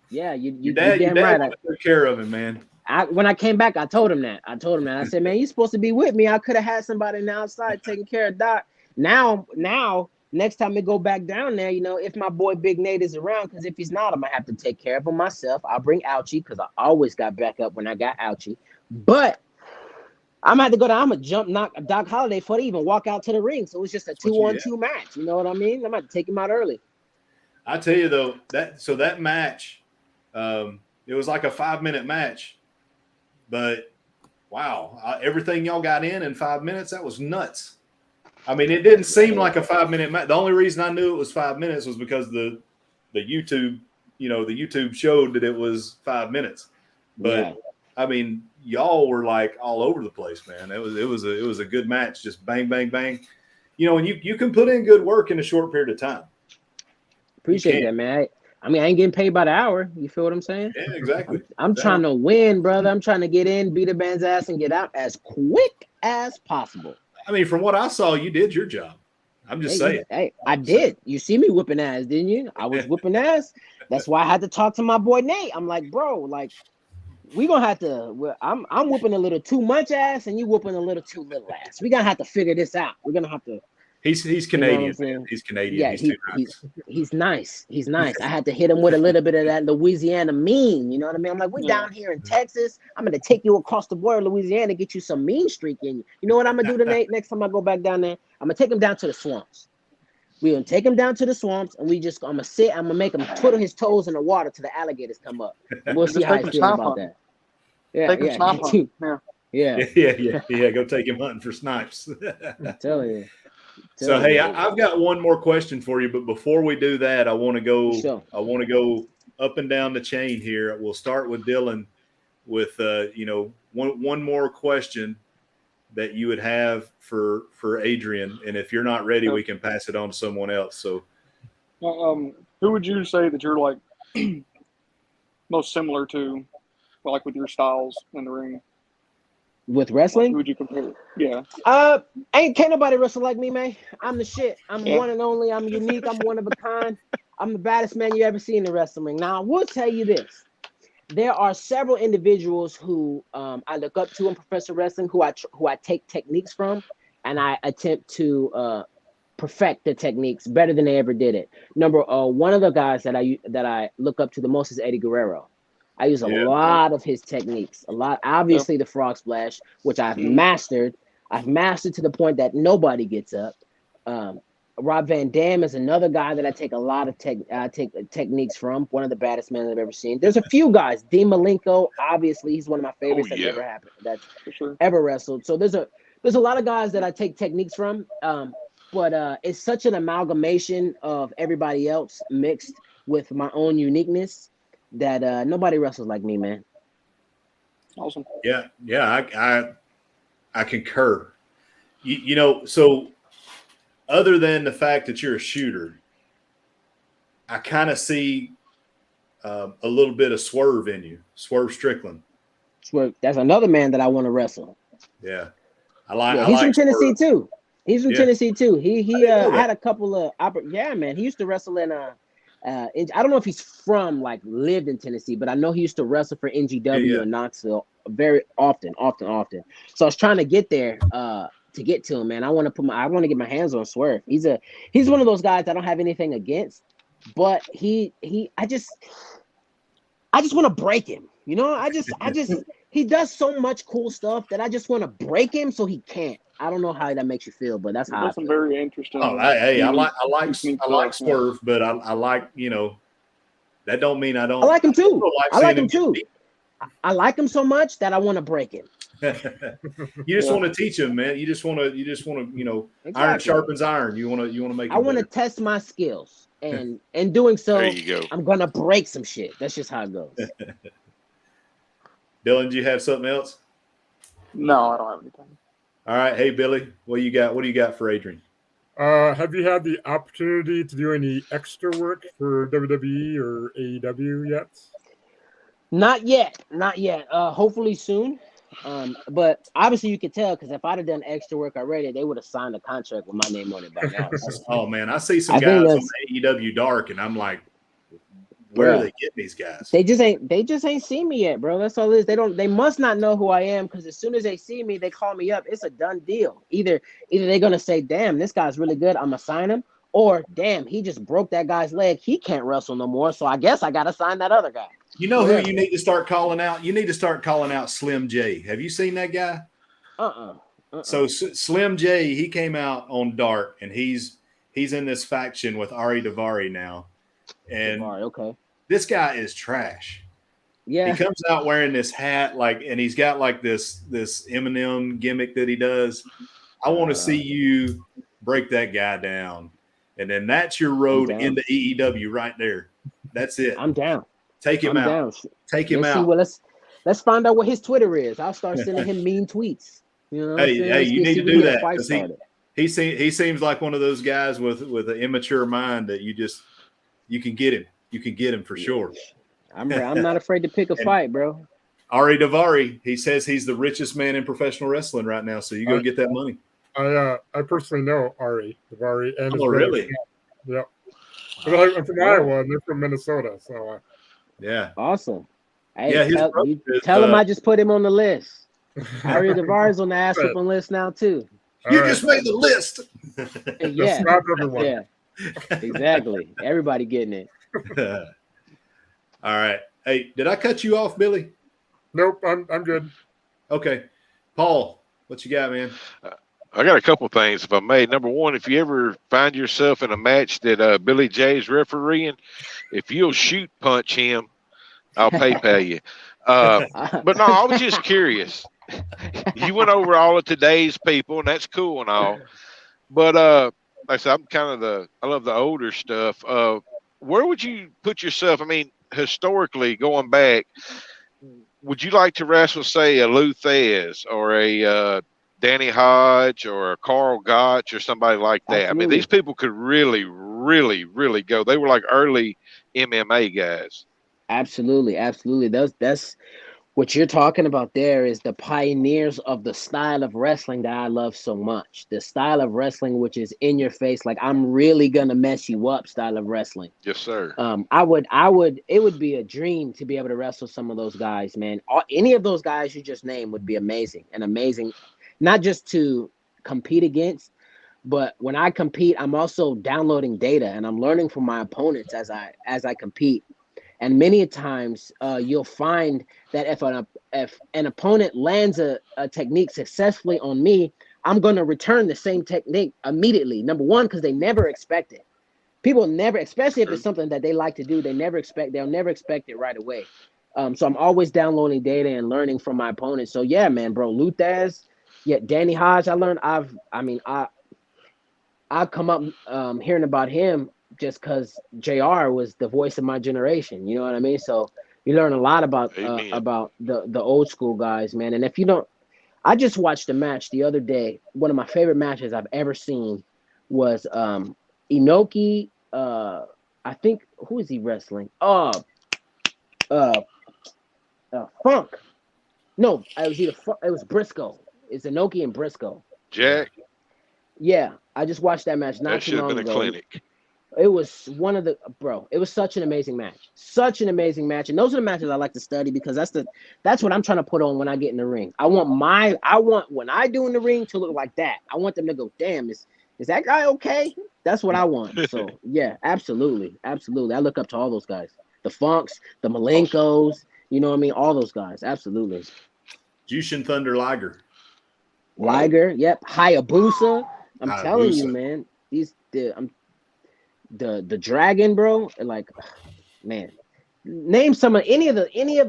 Yeah, Your you dad damn right. took care of him, man. When I came back, I told him that. I said, man, you're supposed to be with me. I could have had somebody on the outside taking care of Doc. Now, next time we go back down there, you know, if my boy Big Nate is around, because if he's not, I'm gonna have to take care of him myself. I'll bring Ouchie because I always got back up when I got Ouchie. But I'm gonna have to go down. I'm gonna knock Doc Holliday before they even walk out to the ring. So it's just a 2-on-2 match. You know what I mean? I'm gonna take him out early. I tell you though, that match, it was like a 5-minute match, but wow, everything y'all got in 5 minutes, that was nuts. I mean, it didn't seem like a 5-minute match. The only reason I knew it was 5 minutes was because the YouTube, you know, the YouTube showed that it was 5 minutes. But I mean, y'all were like all over the place, man. It was a good match, just bang, bang, bang. You know, and you can put in good work in a short period of time. Appreciate that, man. I mean, I ain't getting paid by the hour. You feel what I'm saying? Yeah, exactly. I'm trying to win, brother. I'm trying to get in, beat a band's ass, and get out as quick as possible. I mean, from what I saw, you did your job. I'm just saying. Hey, I did. You see me whipping ass, didn't you? I was whipping ass. That's why I had to talk to my boy Nate. I'm like, bro, like, we gonna have to. I'm whooping a little too much ass, and you whooping a little too little ass. We gonna have to figure this out. We're gonna have to. He's Canadian. You know he's Canadian. Yeah, he's nice. He's nice. I had to hit him with a little bit of that Louisiana mean. You know what I mean? I'm like, we down here in Texas. I'm gonna take you across the border, Louisiana, get you some mean streak in you. You know what I'm gonna do tonight? Next time I go back down there, I'm gonna take him down to the swamps. We're gonna take him down to the swamps, and I'm gonna make him twiddle his toes in the water till the alligators come up. And we'll see how he feels about that. Yeah, take him snipe hunting. Yeah. Go take him hunting for snipes. I'm telling you. So hey, I've got one more question for you, but before we do that, I want to go. Sure. I want to go up and down the chain here. We'll start with Dylan with one more question that you would have for Adrian, and if you're not ready, we can pass it on to someone else. So, who would you say that you're like most similar to, like with your styles in the ring? With wrestling? Who would you compare? Yeah. Can't nobody wrestle like me, man. I'm the shit. I'm one and only. I'm unique. I'm one of a kind. I'm the baddest man you ever seen in the wrestling. Now, I will tell you this. There are several individuals who I look up to in professional wrestling who I take techniques from, and I attempt to perfect the techniques better than they ever did it. One of the guys that I look up to the most is Eddie Guerrero. I use a lot of his techniques. Obviously the frog splash, which I've mastered. I've mastered to the point that nobody gets up. Rob Van Dam is another guy that I take a lot of techniques from. One of the baddest men I've ever seen. There's a few guys. Dean Malenko, obviously, he's one of my favorites that's ever happened. That's ever wrestled. So there's a lot of guys that I take techniques from. But it's such an amalgamation of everybody else mixed with my own uniqueness that nobody wrestles like me, man. Awesome. Yeah, I concur. So other than the fact that you're a shooter, I kind of see a little bit of Swerve in you, Swerve Strickland. Swerve, that's another man that I want to wrestle. Yeah, he's from Tennessee too. He's from Tennessee too. He had a couple of man. He used to wrestle in I don't know if he's from lived in Tennessee, but I know he used to wrestle for NGW in Knoxville very often. So I was trying to get there to get to him, man. I want to get my hands on Swerve. He's one of those guys I don't have anything against, but I just want to break him. You know, he does so much cool stuff that I just want to break him so he can't. I don't know how that makes you feel, but that's how I feel. Very interesting. Oh, I like Swerve, but I like, that don't mean I don't. I like him too. I like him so much that I want to break him. You just want to teach him, man. You just want to, exactly. Iron sharpens iron. You want to make. I want to test my skills, and in doing so, there you go. I'm gonna break some shit. That's just how it goes. Dylan, do you have something else? No, I don't have anything. All right, hey Billy, what do you got? What do you got for Adrian? Have you had the opportunity to do any extra work for WWE or AEW yet? Not yet. Hopefully soon. But obviously you could tell because if I'd have done extra work already, they would have signed a contract with my name on it by now. So, Oh man, I see some I think guys on that's- AEW Dark, and I'm like, where are Yeah. they getting these guys? they just ain't seen me yet, bro. That's all it is. They must not know who I am because as soon as they see me, they call me up. It's a done deal. Either they're gonna say, damn, this guy's really good, I'm gonna sign him, or damn, he just broke that guy's leg. He can't wrestle no more. So I guess I gotta sign that other guy. You know Whatever. who you need to start calling out? You need to start calling out Slim J. Have you seen that guy? So Slim J, he came out on Dark, and he's in this faction with Ari Daivari now, and okay. this guy is trash. Yeah. He comes out wearing this hat, and he's got like this Eminem gimmick that he does. I want to see you break that guy down, and then that's your road into EEW right there. That's it. I'm down. Take him out. Down. Take him let's out. See, well, let's find out what his Twitter is. I'll start sending him mean tweets. You know, hey, you need to do that because he seems like one of those guys with an immature mind that you can get him. You can get him for sure. I'm not afraid to pick a fight, bro. Ari Daivari, he says he's the richest man in professional wrestling right now. So you go get that money. I personally know Ari Daivari and his brother. Really? Yeah. I'm from Iowa and they're from Minnesota. So yeah. Awesome. Hey, yeah, tell him I just put him on the list. Ari Daivari on the ass whooping list now too. You just made the list. Yeah. Not everyone. Yeah. Exactly. Everybody getting it. All right. Hey, did I cut you off, Billy? Nope, I'm good. Okay. Paul, what you got, man? I got a couple things, if I may. Number one, if you ever find yourself in a match that Billy J's refereeing, if you'll shoot punch him, I'll pay you. But no, I was just curious. You went over all of today's people, and that's cool and all. But like I said, I love the older stuff. Where would you put yourself? I mean, historically, going back, would you like to wrestle, say, a Lou Thez or a Danny Hodge or a Carl Gotch or somebody like that? Absolutely. I mean, these people could really, really, really go. They were like early MMA guys. Absolutely. That's what you're talking about. There is the pioneers of the style of wrestling that I love so much. The style of wrestling which is in your face, like I'm really gonna mess you up style of wrestling. Yes, sir. It would be a dream to be able to wrestle some of those guys, man. Any of those guys you just named would be amazing, not just to compete against, but when I compete, I'm also downloading data and I'm learning from my opponents as I compete. And many times you'll find that if an opponent lands a technique successfully on me, I'm going to return the same technique immediately. Number one, because they never expect it. People never, especially if it's something that they like to do, they'll never expect it right away. So I'm always downloading data and learning from my opponents. So yeah, man, bro, Lou Thez, Danny Hodge, I've come up hearing about him just because JR was the voice of my generation. You know what I mean? So you learn a lot about the old school guys, man. And if you don't, I just watched a match the other day. One of my favorite matches I've ever seen was Inoki. I think, who is he wrestling? Funk. No, it was Briscoe. It's Inoki and Briscoe. Jack. Yeah, I just watched that match not too long ago. That should have been a clinic. It was it was such an amazing match. Such an amazing match. And those are the matches I like to study because that's what I'm trying to put on when I get in the ring. I want when I do in the ring to look like that. I want them to go, damn, is that guy okay? That's what I want. So yeah, absolutely. Absolutely. I look up to all those guys. The Funks, the Malenkos, you know what I mean? All those guys. Absolutely. Jushin Thunder Liger. Yep. Hayabusa. I'm telling you, man. The Dragon, bro. Like, man. Name any of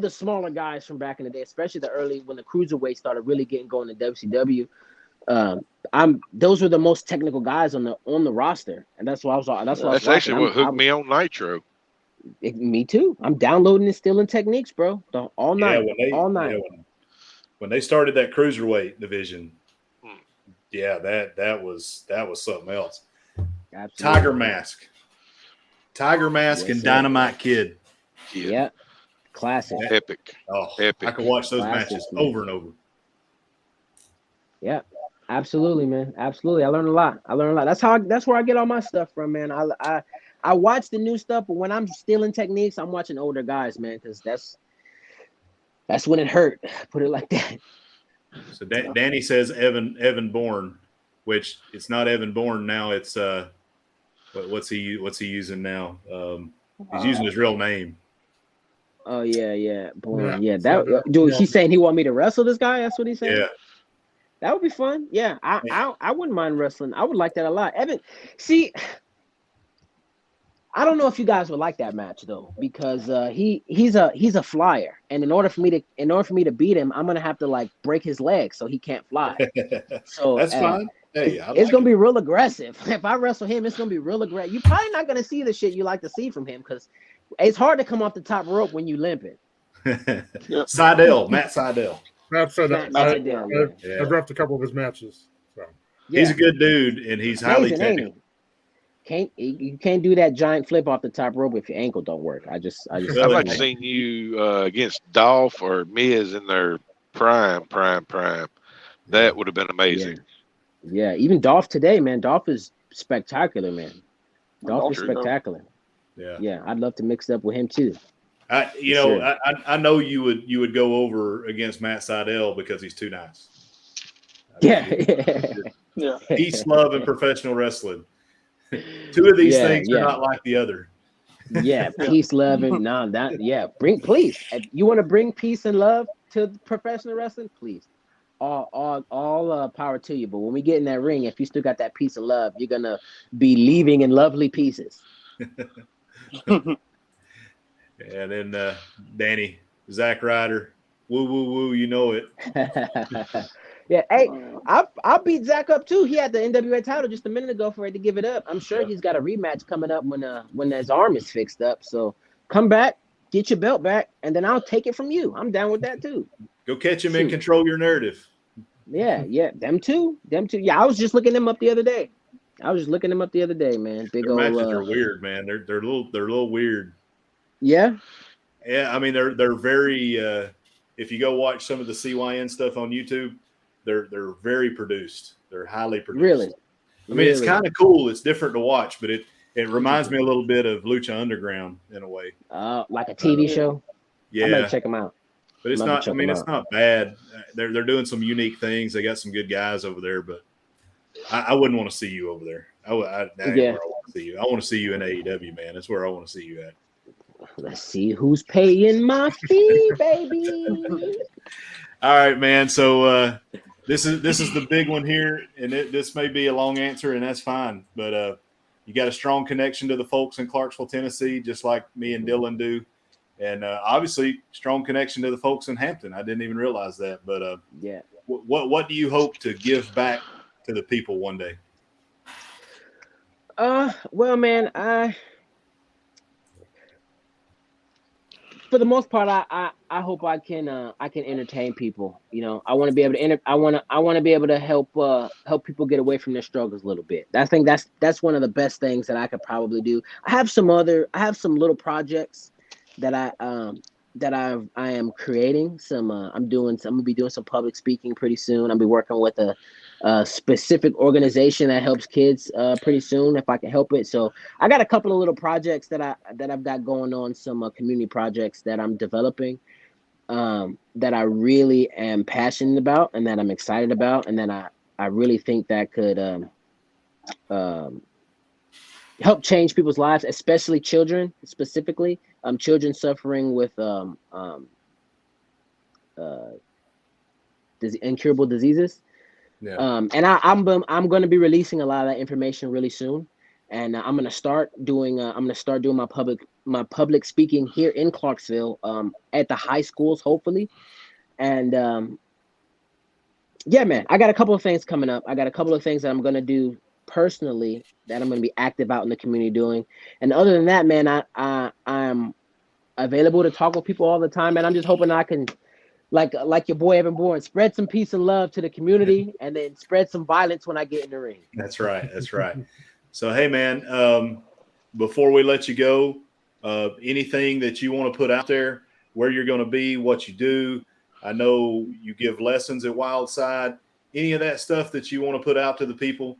the smaller guys from back in the day, especially the early when the cruiserweight started really getting going in WCW. Those were the most technical guys on the roster, and that's why I was. That's actually what hooked me on Nitro. Me too. I'm downloading and stealing techniques, bro. All night. When they started that cruiserweight division, that was something else. Absolutely. Tiger Mask, and Dynamite Kid. Yeah, classic. Epic. Oh, epic. I could watch those Classic, matches man. over and over. Yeah, absolutely, man. Absolutely. I learned a lot. That's where I get all my stuff from, man. I watch the new stuff, but when I'm stealing techniques, I'm watching older guys, man, because that's when it hurt. Put it like that. So Danny says Evan Bourne, which it's not Evan Bourne now. It's what's he using now? He's using his real name. Oh yeah. Bourne. Yeah. Yeah. That dude, he's saying he want me to wrestle this guy. That's what he's saying. Yeah. That would be fun. Yeah, I wouldn't mind wrestling. I would like that a lot. Evan, see, I don't know if you guys would like that match though, because he's a flyer, and in order for me to beat him, I'm gonna have to like break his legs so he can't fly. So that's fine. Hey, it's gonna be real aggressive. If I wrestle him, it's gonna be real aggressive. You're probably not gonna see the shit you like to see from him because it's hard to come off the top rope when you limping. Seidel, Matt Seidel. Matt said that. I've Yeah. reffed a couple of his matches. So He's a good dude, and he's highly Amazing, ain't technical. You can't do that giant flip off the top rope if your ankle don't work. I just I'd like to see you against Dolph or Miz in their prime. That would have been amazing. Yeah, even Dolph today, man. Dolph is spectacular, man. Dolph is spectacular. Yeah, I'd love to mix it up with him too. I know you would go over against Matt Seidel because he's too nice. Yeah. Peace, love, and professional wrestling. Two of these things are not like the other. Yeah, peace, love, and please. If you want to bring peace and love to professional wrestling, please. All power to you. But when we get in that ring, if you still got that peace and love, you're gonna be leaving in lovely pieces. And then Danny, Zack Ryder, woo woo woo, you know it. Yeah, hey, I beat Zach up too. He had the NWA title just a minute ago for it to give it up. I'm sure he's got a rematch coming up when his arm is fixed up. So come back, get your belt back, and then I'll take it from you. I'm down with that too. Go catch him and control your narrative. Yeah, them too. Yeah, I was just looking them up the other day. Man. Big Their old matches are weird, man. They're a little weird. Yeah. Yeah, I mean they're very. If you go watch some of the CYN stuff on YouTube, they're very produced. They're highly produced. Really? I mean, it's kind of cool. It's different to watch, but it reminds me a little bit of Lucha Underground in a way. Like a TV show. Yeah, I might check them out. But it's not. I mean, it's not bad. They're doing some unique things. They got some good guys over there, but I wouldn't want to see you over there. That ain't where I want to see you. I want to see you in AEW, man. That's where I want to see you at. Let's see who's paying my fee, baby. All right, man. So this is the big one here, and this may be a long answer, and that's fine. But you got a strong connection to the folks in Clarksville, Tennessee, just like me and Dylan do, and obviously strong connection to the folks in Hampton. I didn't even realize that. But what do you hope to give back to the people one day? Well, man, for the most part, I hope I can entertain people. You know, I want to be able to I want to be able to help people get away from their struggles a little bit. I think that's one of the best things that I could probably do. I have some little projects that I am creating. I'm gonna be doing some public speaking pretty soon. I'll be working with a specific organization that helps kids pretty soon if I can help it. So I got a couple of little projects that I've got going on, some community projects that I'm developing that I really am passionate about and that I'm excited about, and then I really think that could help change people's lives, especially children, specifically children suffering with incurable diseases. Yeah. And I'm going to be releasing a lot of that information really soon, and I'm going to start doing my public speaking here in Clarksville at the high schools, hopefully. And yeah, man, I got a couple of things coming up. I got a couple of things that I'm going to do personally that I'm going to be active out in the community doing. And other than that, man, I'm available to talk with people all the time, and I'm just hoping I can, like your boy Evan Bourne, spread some peace and love to the community, and then spread some violence when I get in the ring. That's right. So, hey, man, before we let you go, anything that you want to put out there, where you're going to be, what you do. I know you give lessons at Wildside. any of that stuff that you want to put out to the people,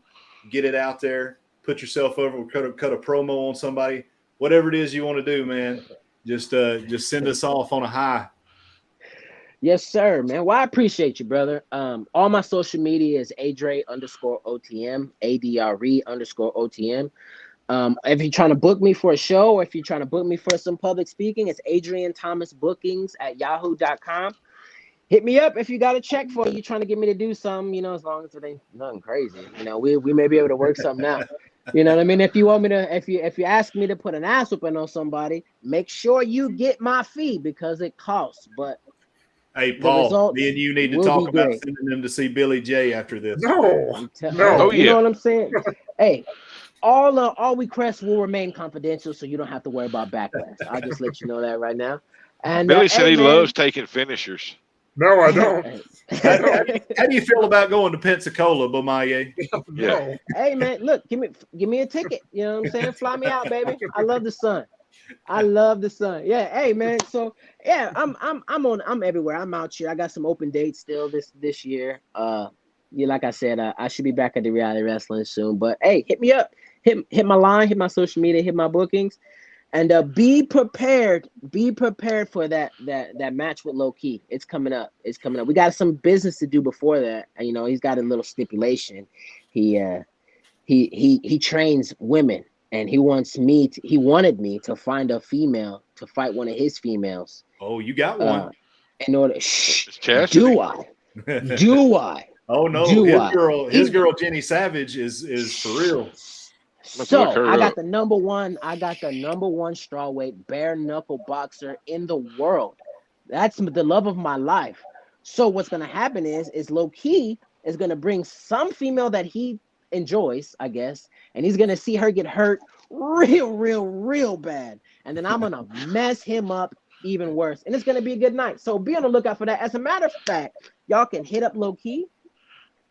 get it out there, put yourself over, cut a promo on somebody, whatever it is you want to do, man. Just send us off on a high. Yes, sir, man. Well, I appreciate you, brother. All my social media is Adre_OTM, ADRE_OTM. If you're trying to book me for a show, or if you're trying to book me for some public speaking, it's Adrian Thomas Bookings at yahoo.com. Hit me up if you got a check for you trying to get me to do something, you know, as long as it ain't nothing crazy. You know, we may be able to work something out. You know what I mean? If you want me to, if you ask me to put an ass whooping on somebody, make sure you get my fee because it costs. But hey, Paul, me and you need to talk about sending them to see Billy J after this. No. You know what I'm saying? Hey, all requests will remain confidential, so you don't have to worry about backlash. I'll just let you know that right now. And Billy said he loves taking finishers. No, I don't. How do you feel about going to Pensacola, Bomaye? Yeah. Hey man, look, give me a ticket. You know what I'm saying? Fly me out, baby. I love the sun. I love the sun. Yeah. Hey man. So yeah, I'm everywhere. I'm out here. I got some open dates still this year. Yeah, like I said, I should be back at the reality wrestling soon. But hey, hit me up. Hit my line. Hit my social media. Hit my bookings. And be prepared. Be prepared for that match with Loki. It's coming up. It's coming up. We got some business to do before that. You know, he's got a little stipulation. He trains women, and he wanted me to find a female to fight one of his females. Oh, you got one. In order, do I? Do I? Oh no, his girl Jenny Savage is for real. So I got the number one strawweight bare knuckle boxer in the world. That's the love of my life. So what's gonna happen is Loki is gonna bring some female that he enjoys, I guess, and he's gonna see her get hurt real bad, and then I'm gonna mess him up even worse, and it's gonna be a good night. So be on the lookout for that. As a matter of fact, y'all can hit up Loki.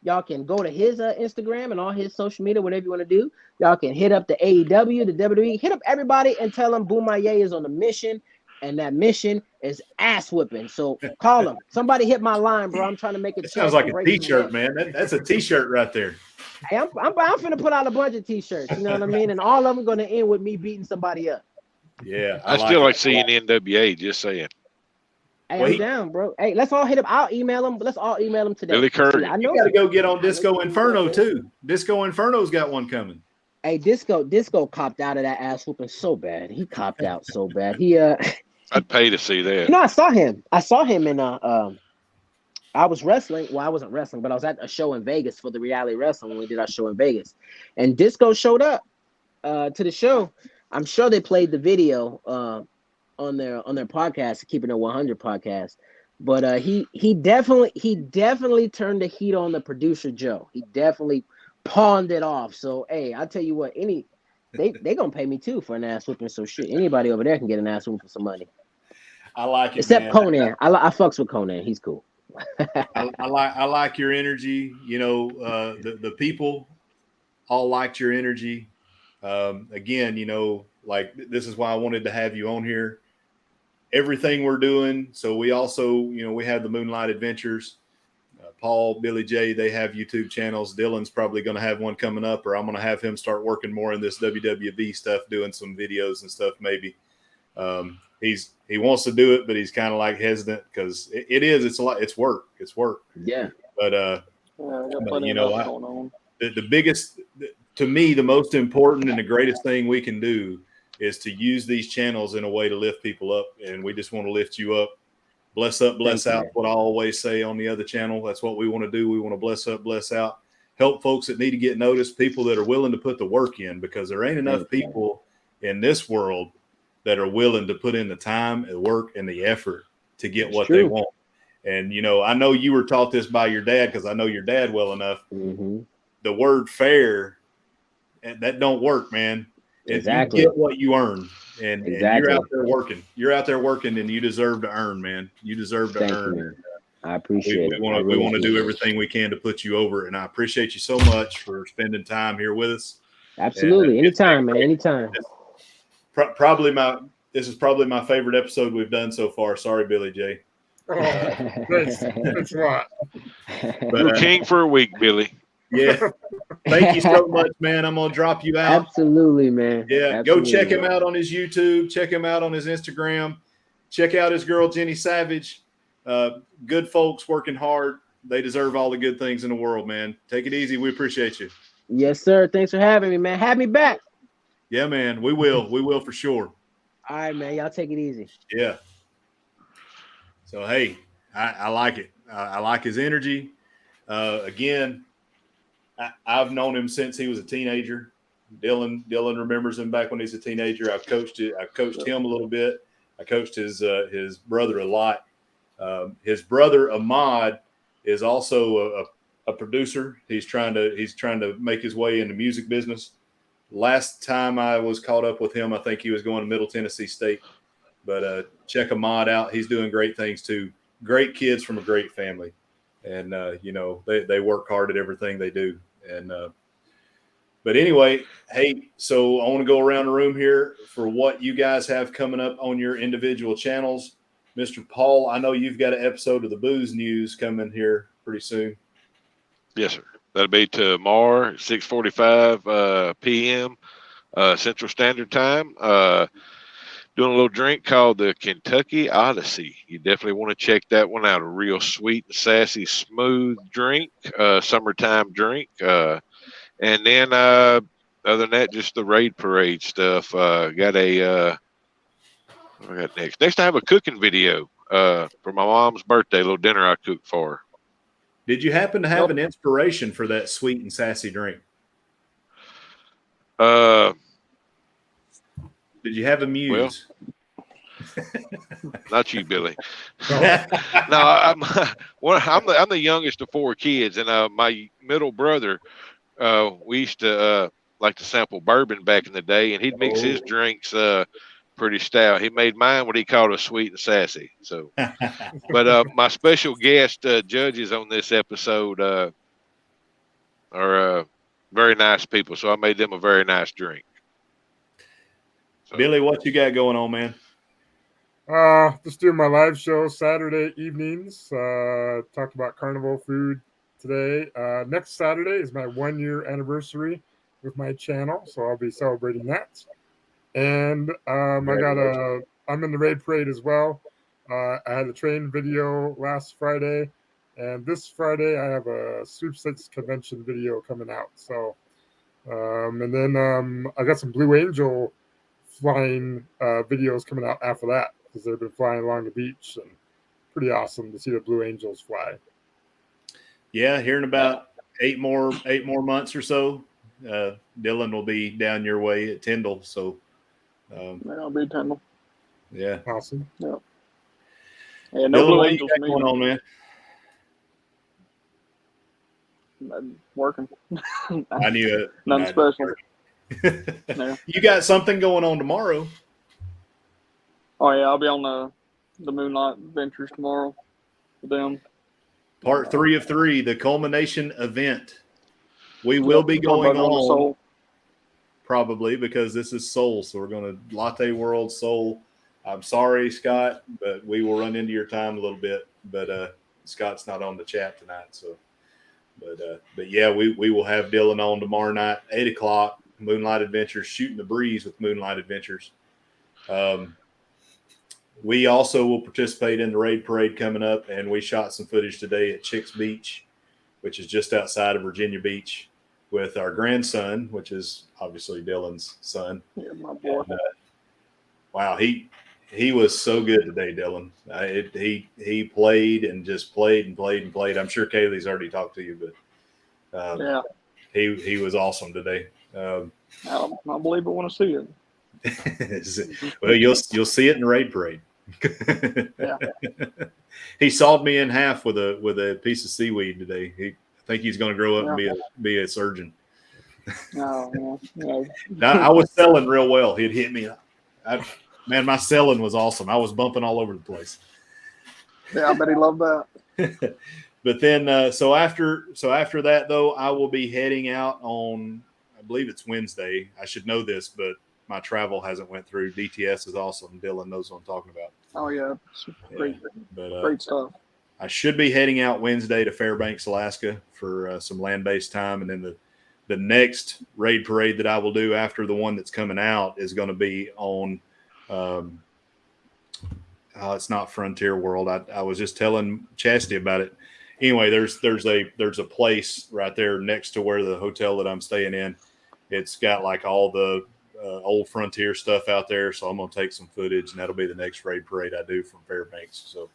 Y'all can go to his Instagram and all his social media, whatever you want to do. Y'all can hit up the AEW, the WWE, hit up everybody and tell them Bomaye is on a mission, and that mission is ass whipping. So call him. Somebody hit my line, bro. I'm trying to make it. Sounds like a t-shirt, man. That's a t-shirt right there. Hey, I'm finna put out a bunch of t-shirts. You know what I mean? And all of them gonna end with me beating somebody up. Yeah, I still like seeing NWA. Just saying. Hey, I'm down, bro. Hey, let's all hit him. I'll email him. Let's all email him today. Billy Curry. I know you got to go get on Disco Inferno too. Disco Inferno's got one coming. Hey, Disco copped out of that ass whooping so bad. He copped out so bad. He I'd pay to see that. You know, I saw him in I was wrestling. Well, I wasn't wrestling, but I was at a show in Vegas for the reality wrestling when we did our show in Vegas, and Disco showed up to the show. I'm sure they played the video on their podcast, Keeping It 100 podcast. But he definitely turned the heat on the producer Joe. He definitely pawned it off. So hey, I tell you what, they gonna pay me too for an ass whooping. So shit, anybody over there can get an ass whooping for some money. I like it, except man. Conan. I fucks with Conan. He's cool. I like your energy. You know, the people all liked your energy. Again, you know, like this is why I wanted to have you on here. Everything we're doing. So we also, you know, we have the Moonlight Adventures. Paul, Billy J, they have YouTube channels. Dylan's probably going to have one coming up, or I'm going to have him start working more in this WWE stuff, doing some videos and stuff. Maybe he wants to do it, but he's kind of like hesitant because it's a lot. It's work. Yeah. But you know, the biggest, to me, the most important and the greatest thing we can do is to use these channels in a way to lift people up. And we just want to lift you up. Bless up, bless out. What I always say on the other channel. That's what we want to do. We want to bless up, bless out. Help folks that need to get noticed, people that are willing to put the work in, because there ain't enough people in this world that are willing to put in the time and work and the effort to get what they want. And, you know, I know you were taught this by your dad, because I know your dad well enough. Mm-hmm. The word fair, that don't work, man. Exactly. You get what you earn, and you're out there working. You're out there working, and you deserve to earn, man. You deserve to earn. You, I appreciate it. We want to do everything we can to put you over, and I appreciate you so much for spending time here with us. Absolutely, anytime, man. Anytime. This is probably my favorite episode we've done so far. Sorry, Billy J. Thanks a lot. You're king for a week, Billy. Yeah. Thank you so much, man. I'm going to drop you out. Absolutely, man. Yeah. Absolutely. Go check him out on his YouTube. Check him out on his Instagram. Check out his girl, Jenny Savage. Good folks working hard. They deserve all the good things in the world, man. Take it easy. We appreciate you. Yes, sir. Thanks for having me, man. Have me back. Yeah, man. We will. We will for sure. All right, man. Y'all take it easy. Yeah. So, hey, I like it. I like his energy. Again, I've known him since he was a teenager. Dylan remembers him back when he's a teenager. I've coached him a little bit. I coached his brother a lot. His brother Ahmad is also a producer. He's trying to make his way in the music business. Last time I was caught up with him, I think he was going to Middle Tennessee State. But check Ahmad out. He's doing great things too. Great kids from a great family, and they work hard at everything they do. And but anyway, hey, so I want to go around the room here for what you guys have coming up on your individual channels. Mr. Paul, I know you've got an episode of the Booze News coming here pretty soon. Yes, sir. That'll be tomorrow, 6:45 p.m. Central Standard Time. Doing a little drink called the Kentucky Odyssey. You definitely want to check that one out. A real sweet and sassy, smooth drink, summertime drink. And then other than that, just the raid parade stuff. What I got next? Next, I have a cooking video for my mom's birthday, a little dinner I cooked for her. Did you happen to have an inspiration for that sweet and sassy drink? Did you have a muse? Well, not you, Billy. No, I'm the youngest of four kids, and my middle brother, we used to like to sample bourbon back in the day, and he'd mix his drinks pretty stout. He made mine what he called a sweet and sassy. So, but my special guest judges on this episode are very nice people, so I made them a very nice drink. So. Billy, what you got going on, man? Just doing my live show Saturday evenings. Talked about carnival food today. Next Saturday is my 1-year anniversary with my channel, so I'll be celebrating that. And I'm in the raid parade as well. I had a train video last Friday, and this Friday I have a sweepstakes convention video coming out. So, and then I got some Blue Angel flying videos coming out after that, because they've been flying along the beach, and pretty awesome to see the Blue Angels fly. Yeah, here in about eight more months or so, Dylan will be down your way at Tyndall. So I'll be Tyndall. Yeah, Awesome. Yeah. Yeah, no Dylan, Blue what you Angels got for going me. on, man? I'm working. I knew it. Nothing special. Yeah. You got something going on tomorrow. Oh yeah, I'll be on the Moonlight Adventures tomorrow with them. Part 3 of 3, the culmination event. We will be going on Soul. probably, because this is Soul. So we're going to Latte World Soul. I'm sorry, Scott, but we will run into your time a little bit. But Scott's not on the chat tonight. So, but yeah, we will have Dylan on tomorrow night, 8:00. Moonlight Adventures, shooting the breeze with Moonlight Adventures. We also will participate in the raid parade coming up, and we shot some footage today at Chicks Beach, which is just outside of Virginia Beach, with our grandson, which is obviously Dylan's son. Yeah, my boy. And, wow, he was so good today, Dylan. He played and just played and played and played. I'm sure Kaylee's already talked to you, but Yeah. he was awesome today. I believe it when I see it. Well, you'll see it in the raid parade. Yeah. He sawed me in half with a piece of seaweed today. I think he's going to grow up and be a surgeon. No. I was selling real well. He'd hit me. Man, my selling was awesome. I was bumping all over the place. Yeah, I bet he loved that. But then, so after that, though, I will be heading out on, I believe it's Wednesday. I should know this, but my travel hasn't went through. DTS is awesome. Dylan knows what I'm talking about. Oh yeah, it's great, But great stuff. I should be heading out Wednesday to Fairbanks, Alaska for some land-based time, and then the next raid parade that I will do after the one that's coming out is going to be on. It's not Frontier World. I was just telling Chastity about it. Anyway, there's a place right there next to where the hotel that I'm staying in. It's got like all the old Frontier stuff out there, so I'm gonna take some footage, and that'll be the next raid parade I do from Fairbanks. So,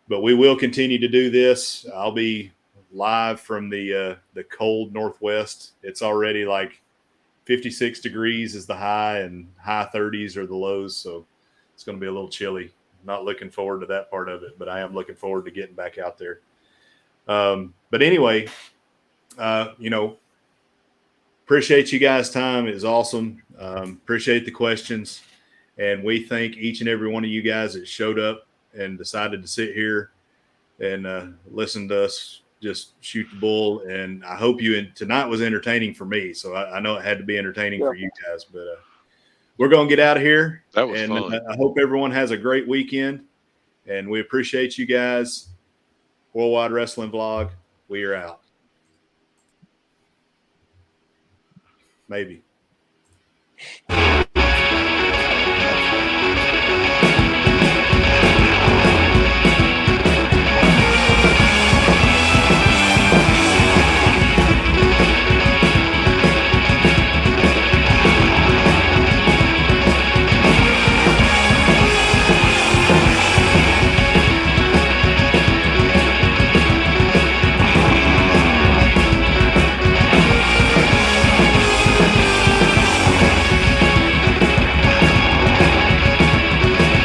but we will continue to do this. I'll be live from the cold Northwest. It's already like 56 degrees is the high, and high 30s are the lows. So it's going to be a little chilly. Not looking forward to that part of it, but I am looking forward to getting back out there. But anyway, appreciate you guys' time. It was awesome. Appreciate the questions. And we thank each and every one of you guys that showed up and decided to sit here and listen to us just shoot the bull. And I hope tonight was entertaining for me. So I know it had to be entertaining for you guys, but we're going to get out of here. That was fun. I hope everyone has a great weekend, and we appreciate you guys. Worldwide Wrestling Vlog, we are out. Maybe.